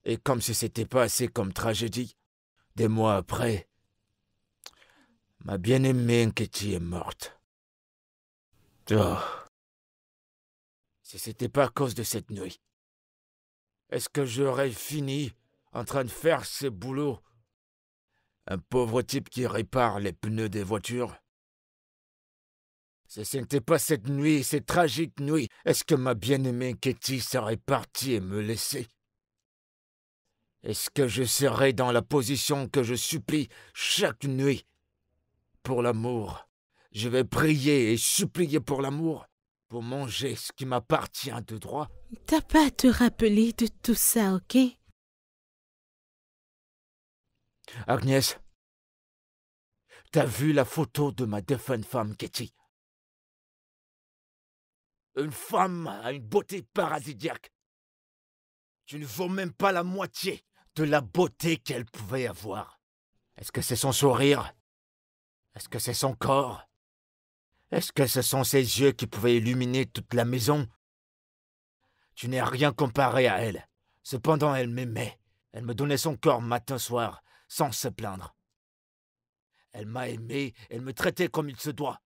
Et comme si c'était pas assez comme tragédie, des mois après, ma bien-aimée Nketi est morte. Oh. Si c'était pas à cause de cette nuit, est-ce que j'aurais fini en train de faire ce boulot? Un pauvre type qui répare les pneus des voitures. Si ce n'était pas cette nuit, cette tragique nuit, est-ce que ma bien-aimée Nketi serait partie et me laisser? Est-ce que je serais dans la position que je supplie chaque nuit? Pour l'amour, je vais prier et supplier pour l'amour, pour manger ce qui m'appartient de droit. T'as pas à te rappeler de tout ça, ok? Agnès, t'as vu la photo de ma défunte femme, Nketi? Une femme à une beauté paradisiaque. Tu ne vaux même pas la moitié de la beauté qu'elle pouvait avoir. Est-ce que c'est son sourire? Est-ce que c'est son corps? Est-ce que ce sont ses yeux qui pouvaient illuminer toute la maison? Tu n'es rien comparé à elle. Cependant, elle m'aimait. Elle me donnait son corps matin-soir, sans se plaindre. Elle m'a aimé, elle me traitait comme il se doit.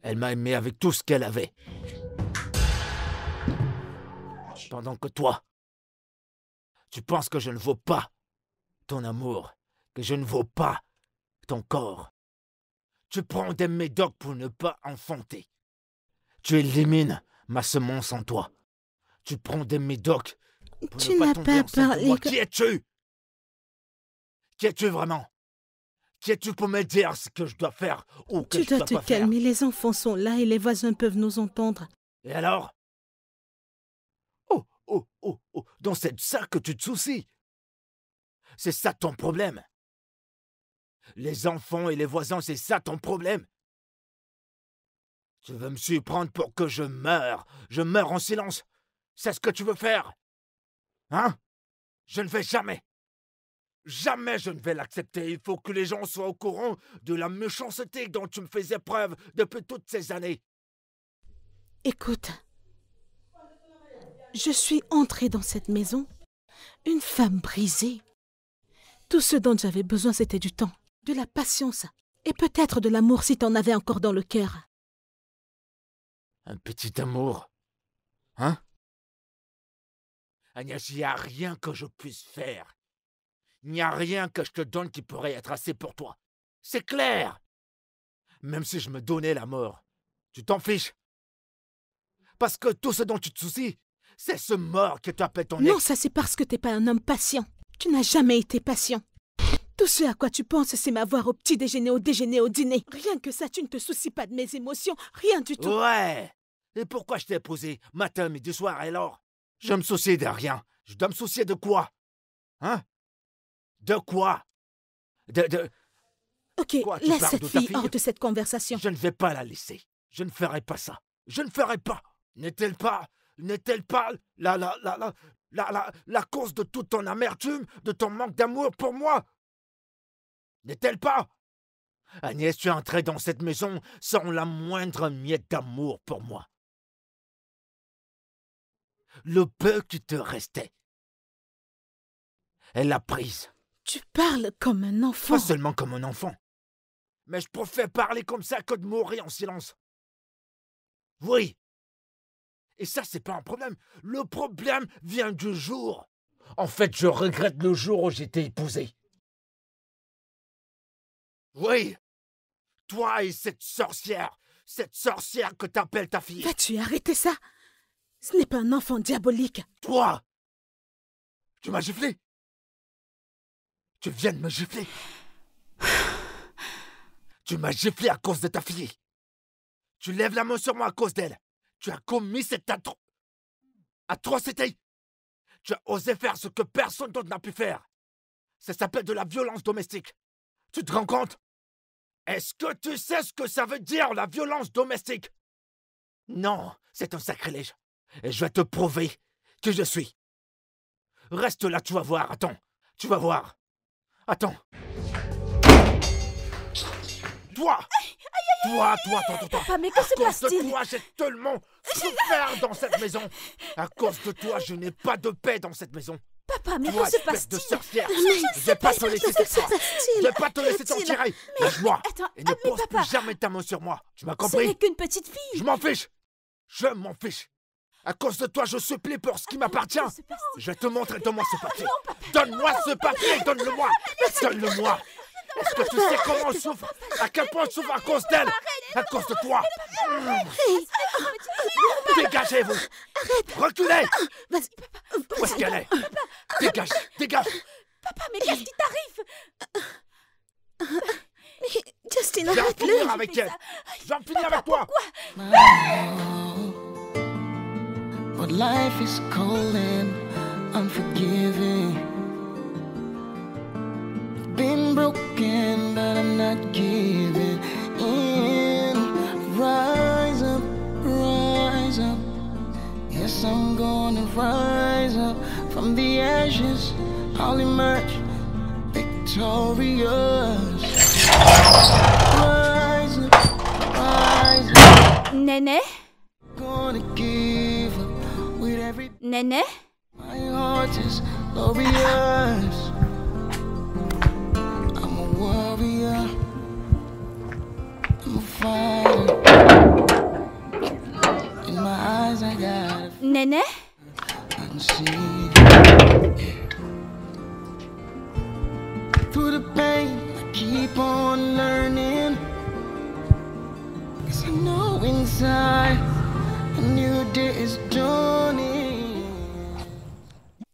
Elle m'a aimé avec tout ce qu'elle avait. Pendant que toi, tu penses que je ne vaux pas ton amour, que je ne vaux pas ton corps. Tu prends des médocs pour ne pas enfanter. Tu élimines ma semence en toi. Tu prends des médocs pour Tu ne pas n'as tomber pas enceinte de parlé moi. que- Qui es-tu? Qui es-tu vraiment? Qui es-tu pour me dire ce que je dois faire ou que Tu je dois dois te pas faire? calmer, les enfants sont là et les voisins peuvent nous entendre. Et alors? Oh, donc c'est de ça que tu te soucies. C'est ça ton problème. Les enfants et les voisins, c'est ça ton problème. Tu veux me surprendre pour que je meure. Je meurs en silence. C'est ce que tu veux faire. Hein? Je ne vais jamais. Jamais je ne vais l'accepter. Il faut que les gens soient au courant de la méchanceté dont tu me faisais preuve depuis toutes ces années. Écoute, je suis entrée dans cette maison, une femme brisée. Tout ce dont j'avais besoin, c'était du temps, de la patience et peut-être de l'amour si t'en avais encore dans le cœur. Un petit amour. Hein? Agnès, il n'y a rien que je puisse faire. Il n'y a rien que je te donne qui pourrait être assez pour toi. C'est clair. Même si je me donnais la mort, tu t'en fiches. Parce que tout ce dont tu te soucies, c'est ce mort que tu appelles ton ex. Non, ça c'est parce que t'es pas un homme patient. Tu n'as jamais été patient. Tout ce à quoi tu penses, c'est m'avoir au petit déjeuner, au déjeuner, au dîner. Rien que ça, tu ne te soucies pas de mes émotions, rien du tout. Ouais. Et pourquoi je t'ai posé matin, midi, soir, et alors? Je me soucie de rien. Je dois me soucier de quoi? Hein? De quoi? Ok, Quoi, tu laisse parles cette de ta fille fille? hors de cette conversation. Je ne vais pas la laisser. Je ne ferai pas ça. Je ne ferai pas. N'est-elle pas la cause de toute ton amertume, de ton manque d'amour pour moi? N'est-elle pas? Agnès, tu es entrée dans cette maison sans la moindre miette d'amour pour moi. Le peu qui te restait, elle l'a prise. Tu parles comme un enfant. Pas seulement comme un enfant. Mais je préfère parler comme ça que de mourir en silence. Oui. Et ça, c'est pas un problème. Le problème vient du jour. En fait, je regrette le jour où j'étais épousé. Oui. Toi et cette sorcière que t'appelles ta fille. Vas-tu arrêter ça? Ce n'est pas un enfant diabolique. Toi, tu m'as giflé. Tu viens de me gifler. Tu m'as giflé à cause de ta fille. Tu lèves la main sur moi à cause d'elle. Tu as commis cette atrocité. Tu as osé faire ce que personne d'autre n'a pu faire. Ça s'appelle de la violence domestique. Tu te rends compte? Est-ce que tu sais ce que ça veut dire, la violence domestique? Non, c'est un sacrilège. Et je vais te prouver que je suis. Reste là, tu vas voir. Attends, tu vas voir. Attends. Toi, Papa, mais que se à cause de passe-t-il? toi, j'ai tellement souffert dans cette maison. À cause de toi, je n'ai pas de paix dans cette maison. Papa, mais Toi, que se espèce de passe-t-il? sorcière, je vais pas te laisser sortir. Je vais pas te laisser sortir. Lâche-moi Attends, et ne mais pose papa, plus jamais ta main sur moi. Tu m'as ce compris? n'est qu'une petite fille. Je m'en fiche. Je m'en fiche. À cause de toi, je supplie pour ce qui m'appartient. Que se passe-t-il? Je vais te montrer. Donne-moi ce papier. Donne-moi ce papier. Donne-le-moi. Donne-le-moi. Est-ce que tu sais comment je souffre? À quel point je souffre à cause d'elle? À cause de toi. Dégagez-vous. Reculez. Où est-ce qu'elle est? Dégage. Dégage. Papa, mais qu'est-ce qui t'arrive? Justin, Je vais en arrête-le. finir avec elle. Je vais en finir avec toi. But life is cold and unforgiving. Been broken, but I'm not giving in. Rise up, rise up. Yes, I'm gonna rise up from the ashes. I'll emerge victorious. Rise up, rise up. Néné? Gonna give up with every. Néné? My heart is glorious. I'm a warrior. I'm a fighter. In my eyes, I got Néné? unseen. Through the pain, I keep on learning. 'Cause I know inside a new day is dawning.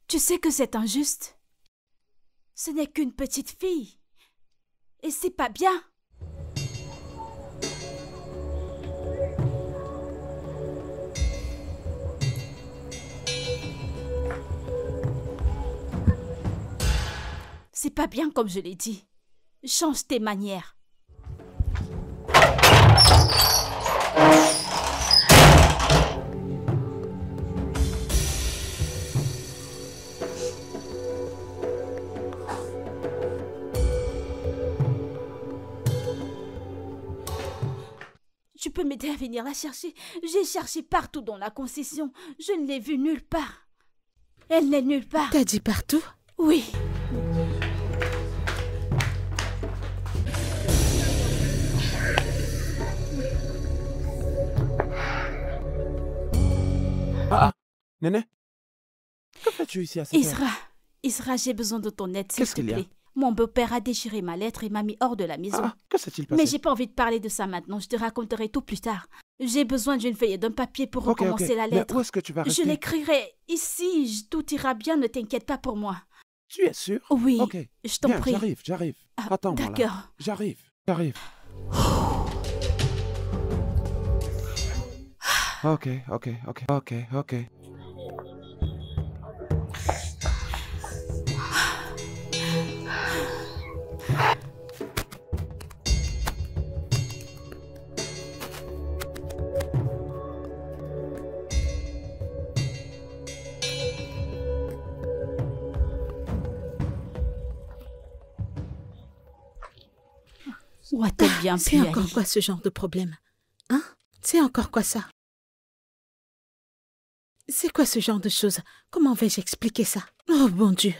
Tu sais que c'est injuste. Ce n'est qu'une petite fille. Et c'est pas bien. C'est pas bien comme je l'ai dit. Change tes manières. Tu peux m'aider à venir la chercher? J'ai cherché partout dans la concession. Je ne l'ai vue nulle part. Elle n'est nulle part. T'as dit partout? Oui. Néné, que fais-tu ici à cette heure? Isra, j'ai besoin de ton aide, s'il Qu'est-ce te qu'il y a? plaît. Mon beau-père a déchiré ma lettre et m'a mis hors de la maison. Ah, que s'est-il passé? Mais j'ai pas envie de parler de ça maintenant, je te raconterai tout plus tard. J'ai besoin d'une feuille et d'un papier pour Ok, recommencer la Mais lettre. où est-ce que tu vas Je rester? l'écrirai ici, tout ira bien, ne t'inquiète pas pour moi. Tu es sûr? Oui, Ok. je t'en Bien, prie. j'arrive. Ah, Attends-moi là. d'accord. J'arrive. Ok. Où a-t-elle bien pu C'est aller? encore quoi ce genre de problème? Hein? C'est encore quoi ça? C'est quoi ce genre de choses? Comment vais-je expliquer ça? Oh bon Dieu!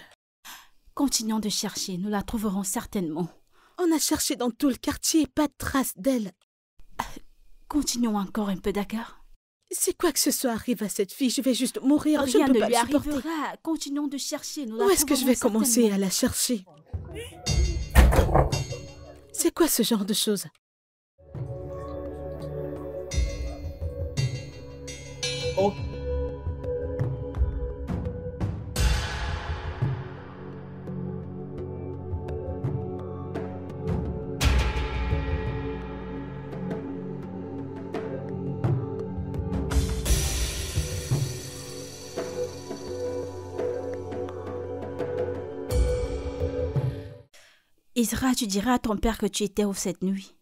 Continuons de chercher, nous la trouverons certainement. On a cherché dans tout le quartier, pas de trace d'elle. Continuons encore un peu, d'accord? Si quoi que ce soit arrive à cette fille, je vais juste mourir. Je Rien ne peux ne pas lui le supporter. arrivera. Continuons de chercher, nous la Où est-ce que je vais trouverons commencer certainement. à la chercher? C'est quoi ce genre de choses? Oh. Isra, tu diras à ton père que tu étais où cette nuit?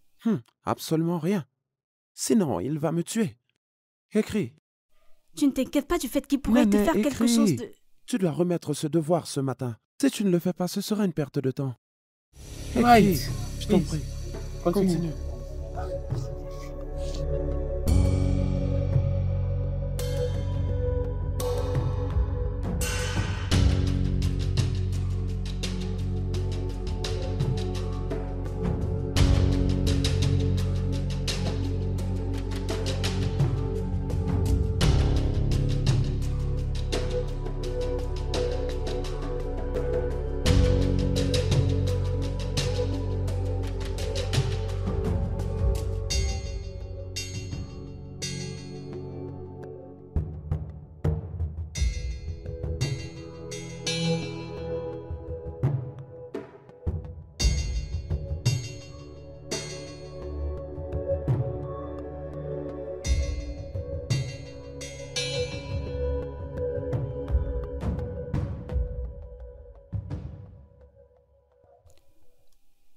Absolument rien. Sinon, il va me tuer. Écris. Tu ne t'inquiètes pas du fait qu'il pourrait te faire quelque chose de... Tu dois remettre ce devoir ce matin. Si tu ne le fais pas, ce sera une perte de temps. Écris. Right. Je t'en Please. prie. Continue.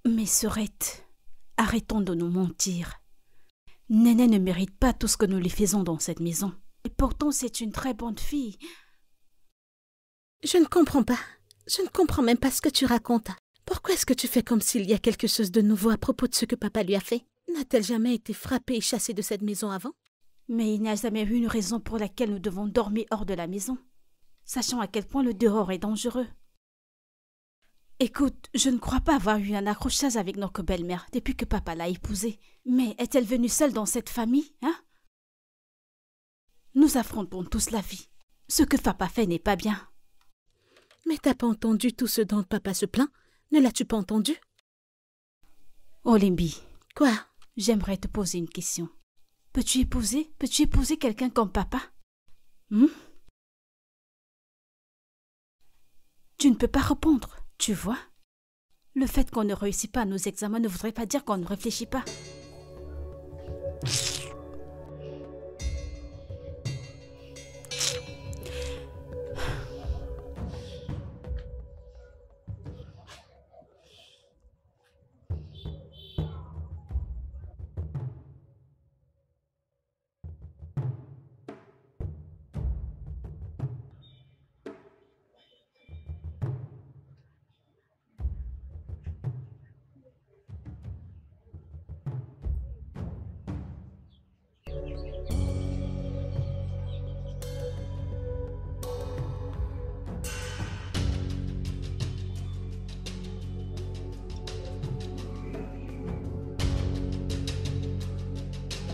Mais Sorette, arrêtons de nous mentir. Néné ne mérite pas tout ce que nous lui faisons dans cette maison. Et pourtant, c'est une très bonne fille. Je ne comprends pas. Je ne comprends même pas ce que tu racontes. Pourquoi est-ce que tu fais comme s'il y a quelque chose de nouveau à propos de ce que papa lui a fait? N'a-t-elle jamais été frappée et chassée de cette maison avant? Mais il n'y a jamais eu une raison pour laquelle nous devons dormir hors de la maison, sachant à quel point le dehors est dangereux. Écoute, je ne crois pas avoir eu un accrochage avec notre belle-mère depuis que papa l'a épousée. Mais est-elle venue seule dans cette famille, hein? Nous affrontons tous la vie. Ce que papa fait n'est pas bien. Mais t'as pas entendu tout ce dont papa se plaint? Ne l'as-tu pas entendu? Oh Limbi, Quoi? j'aimerais te poser une question. Peux-tu épouser quelqu'un comme papa? Tu ne peux pas répondre, tu vois? Le fait qu'on ne réussit pas à nos examens ne voudrait pas dire qu'on ne réfléchit pas.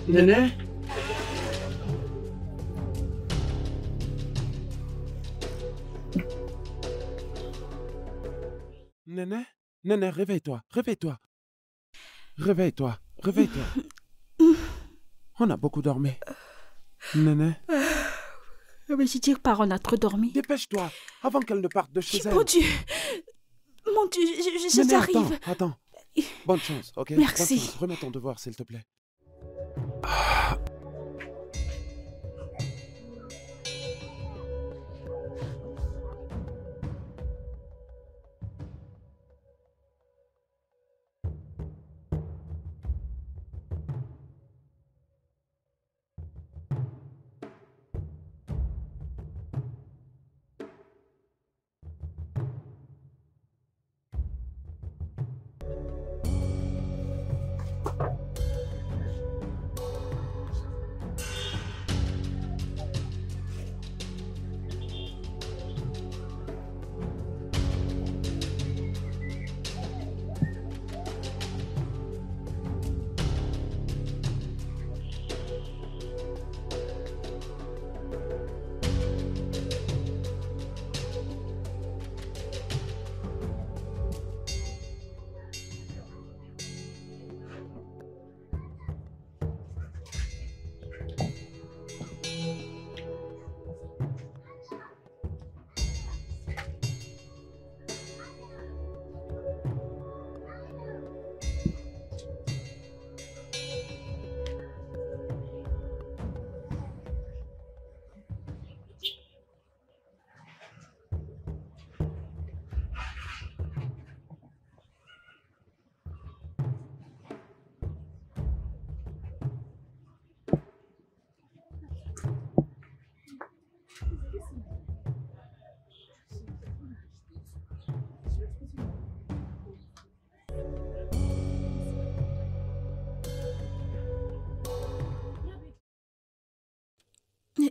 Néné? Néné? Néné, réveille-toi, réveille-toi. Réveille-toi, réveille-toi. On a beaucoup dormi. Néné, Mais je dis par on a trop dormi. dépêche-toi, avant qu'elle ne parte de chez elle. Mon Dieu, Néné, j'arrive. attends. Bonne chance, ok? Merci. Bonne chance. Remets ton devoir, s'il te plaît.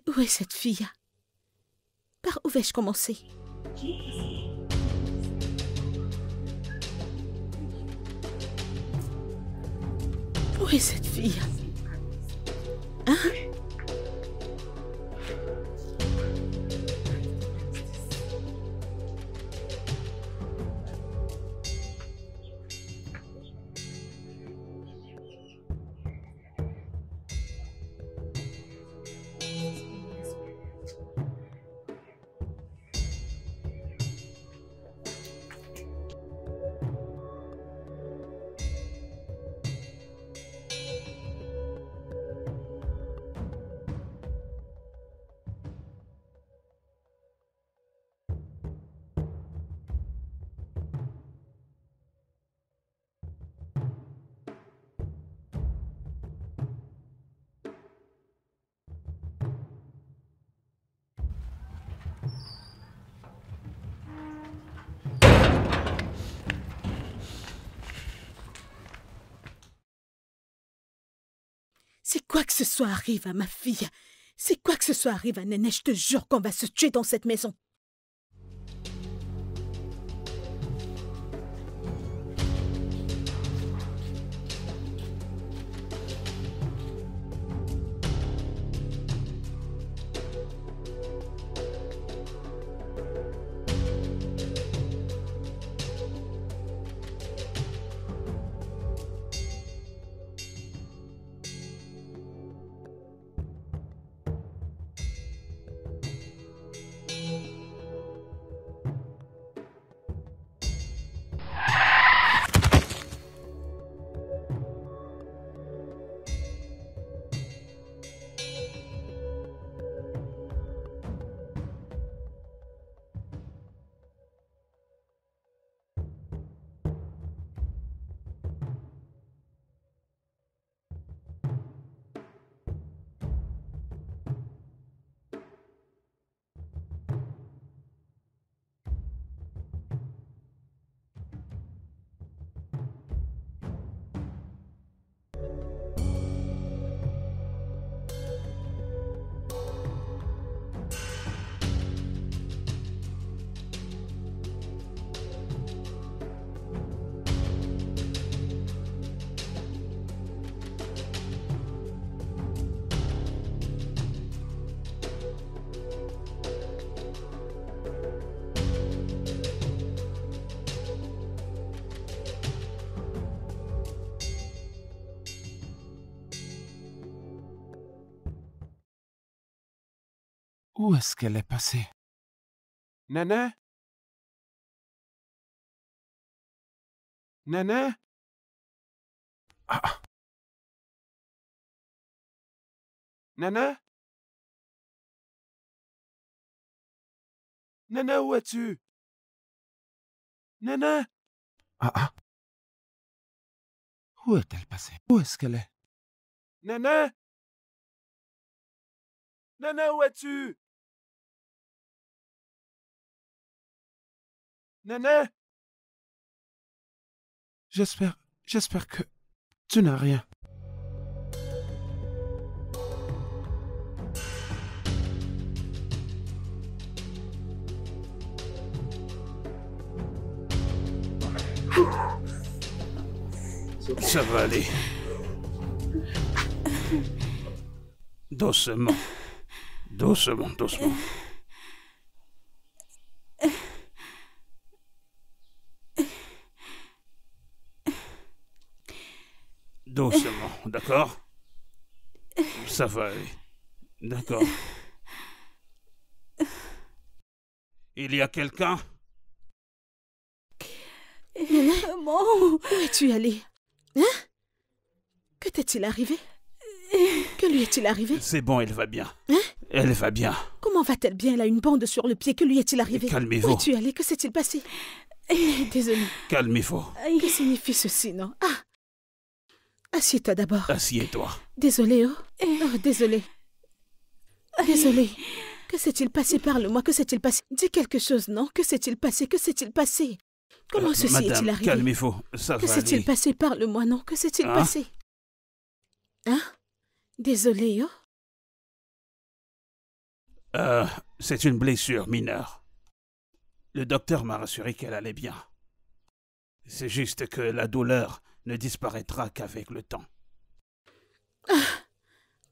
Où est cette fille? Par où vais-je commencer? Où est cette fille? Hein? C'est quoi que ce soit arrive à ma fille. C'est quoi que ce soit arrive à Néné, je te jure qu'on va se tuer dans cette maison. Où est-ce qu'elle est passée? Néné? Néné? Ah. Néné? Néné, où es-tu? Néné? Ah. Où est-elle passée? Où est-ce qu'elle est? Néné? Néné, où es-tu? Néné? J'espère que tu n'as rien. Ça va aller. Doucement. Doucement. Doucement, d'accord? Ça va aller. D'accord. Il y a quelqu'un? Néné, où es-tu allé? Hein? Que t'est-il arrivé? Que lui est-il arrivé? C'est bon, elle va bien. Hein? Elle va bien. Comment va-t-elle bien? Elle a une bande sur le pied. Que lui est-il arrivé? Calmez-vous. Où es-tu allé? Que s'est-il passé? Désolée. Calmez-vous. Que signifie ceci, non? Ah! Assieds-toi d'abord. Assieds-toi. Désolée, oh. Oh, désolée. Désolée. Que s'est-il passé? Parle-moi. Que s'est-il passé? Dis quelque chose, non? Que s'est-il passé? Que s'est-il passé? Comment ceci est-il arrivé? Calmez-vous. Ça va Que s'est-il passé? Parle-moi, non? Que s'est-il passé? Hein? Désolée, oh. C'est une blessure mineure. Le docteur m'a rassuré qu'elle allait bien. C'est juste que la douleur ne disparaîtra qu'avec le temps.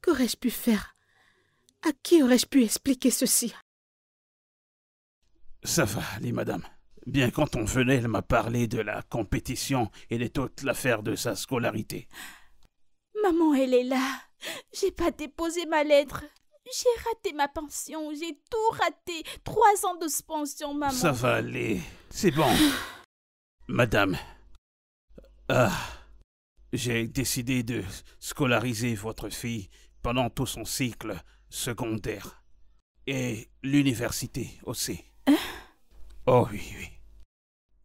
Qu'aurais-je pu faire? À qui aurais-je pu expliquer ceci? Ça va aller, madame. Bien quand on venait, elle m'a parlé de la compétition et de toute l'affaire de sa scolarité. Maman, elle est là. J'ai pas déposé ma lettre. J'ai raté ma pension. J'ai tout raté. 3 ans de suspension, maman. Ça va aller. C'est bon. Madame. J'ai décidé de scolariser votre fille pendant tout son cycle secondaire. Et l'université aussi. Oh oui, oui.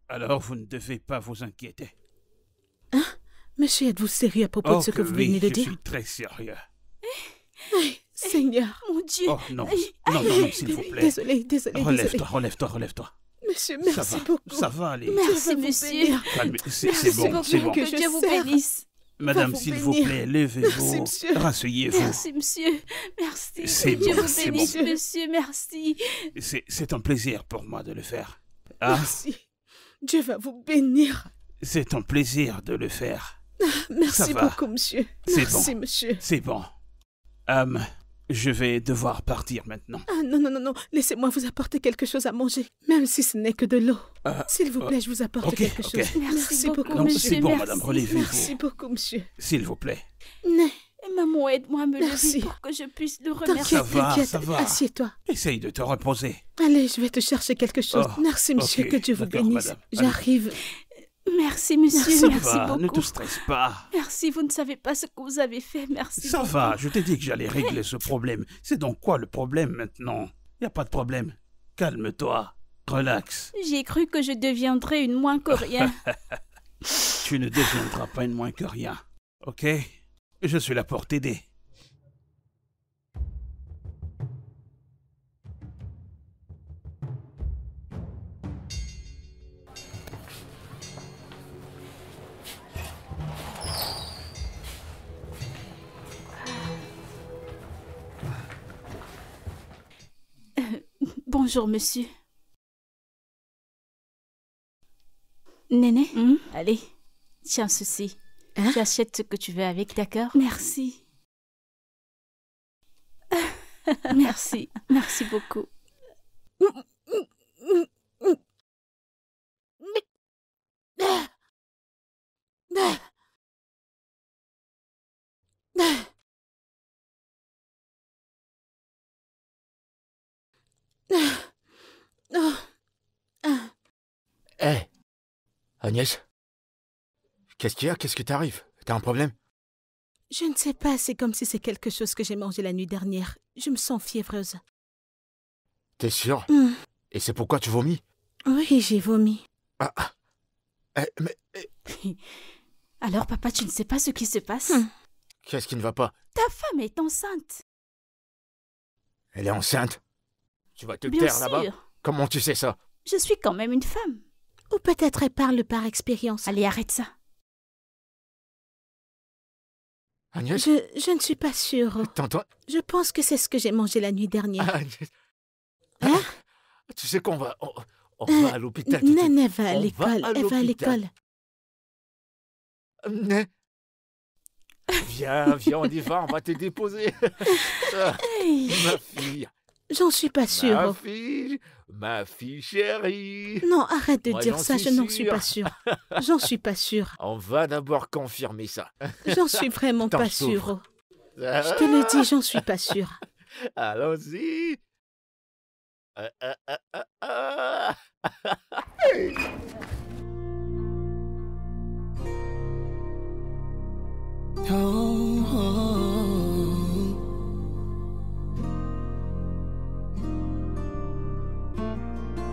Alors vous ne devez pas vous inquiéter. Monsieur, êtes-vous sérieux à propos de ce que vous venez de dire? Je suis très sérieux. Seigneur. Mon Dieu. Oh non, non, s'il vous plaît. Désolé. Relève-toi. Monsieur, merci beaucoup. Ça va aller. Merci, monsieur. C'est bon. Que Dieu vous bénisse. Madame, s'il vous plaît, levez-vous. Rasseyez-vous. Merci, monsieur. Merci. C'est Dieu bon, vous c'est bénisse, bon. monsieur. Merci. C'est un plaisir pour moi de le faire. Merci. Dieu va vous bénir. C'est un plaisir de le faire. Merci beaucoup, monsieur. Merci, bon. monsieur. C'est bon. Je vais devoir partir maintenant. Non. Laissez-moi vous apporter quelque chose à manger, même si ce n'est que de l'eau. S'il vous plaît, je vous apporte quelque chose. Merci beaucoup, non, monsieur. c'est bon, madame, relevez-vous. Merci beaucoup, monsieur. S'il vous plaît. Maman, aide-moi à me Merci. lever pour que je puisse le remercier. T'inquiète, ça va. Assieds-toi. Essaye de te reposer. Allez, je vais te chercher quelque chose. Merci, monsieur, ok, que Dieu vous d'accord, bénisse. madame. J'arrive. Merci, monsieur. Ça Merci va, beaucoup. ne te stresse pas. Merci, vous ne savez pas ce que vous avez fait. Merci. Ça va, je t'ai dit que j'allais régler ce problème. C'est donc quoi le problème maintenant? Y a pas de problème. Calme-toi. Relax. J'ai cru que je deviendrais une moins que rien. Tu ne deviendras pas une moins que rien. Ok? Je suis là pour t'aider. Bonjour, monsieur. Néné, allez, tiens ceci. Tu achètes ce que tu veux avec, d'accord? Merci. Merci beaucoup. Hé, Agnès, qu'est-ce qu'il y a? Qu'est-ce que t'arrive? T'as un problème? Je ne sais pas, c'est comme si c'est quelque chose que j'ai mangé la nuit dernière. Je me sens fiévreuse. T'es sûre? Et c'est pourquoi tu vomis? Oui, j'ai vomi. Alors, papa, tu ne sais pas ce qui se passe? Qu'est-ce qui ne va pas? Ta femme est enceinte. Elle est enceinte? Tu vas te Bien taire là-bas? sûr. Comment tu sais ça? Je suis quand même une femme. Ou peut-être elle parle par expérience. Allez, arrête ça. Agnès? Je ne suis pas sûre. T'entends? Je pense que c'est ce que j'ai mangé la nuit dernière. Agnès. Tu sais qu'on va... On va à l'hôpital. tout de suite. Néné va à On l'école. va à Elle va à l'hôpital. l'école. Né. Viens, on y va, on va te déposer. Ma fille. J'en suis pas sûre. Ma fille chérie. Non, arrête de Moi, dire j'en ça, suis je n'en suis sûr. pas sûre. J'en suis pas sûre. On va d'abord confirmer ça. J'en suis vraiment T'en pas souffres. sûre. Je te le dis, j'en suis pas sûre. Allons-y.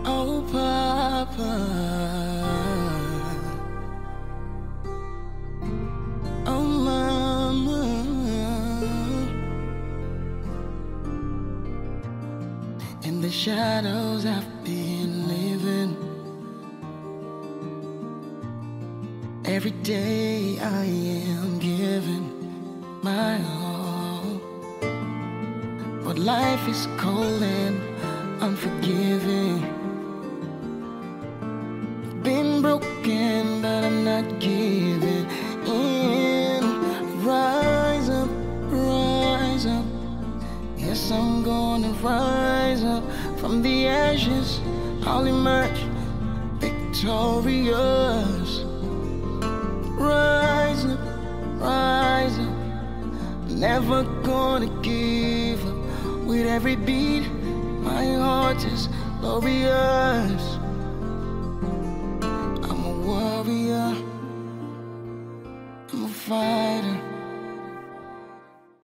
Oh, Papa. Oh, Mama. In the shadows I've been living. Every day I am giving my all. But life is cold and unforgiving. Been broken, but I'm not giving in. Rise up, rise up. Yes, I'm gonna rise up from the ashes. I'll emerge victorious. Rise up, rise up. Never gonna give up. With every beat, my heart is glorious.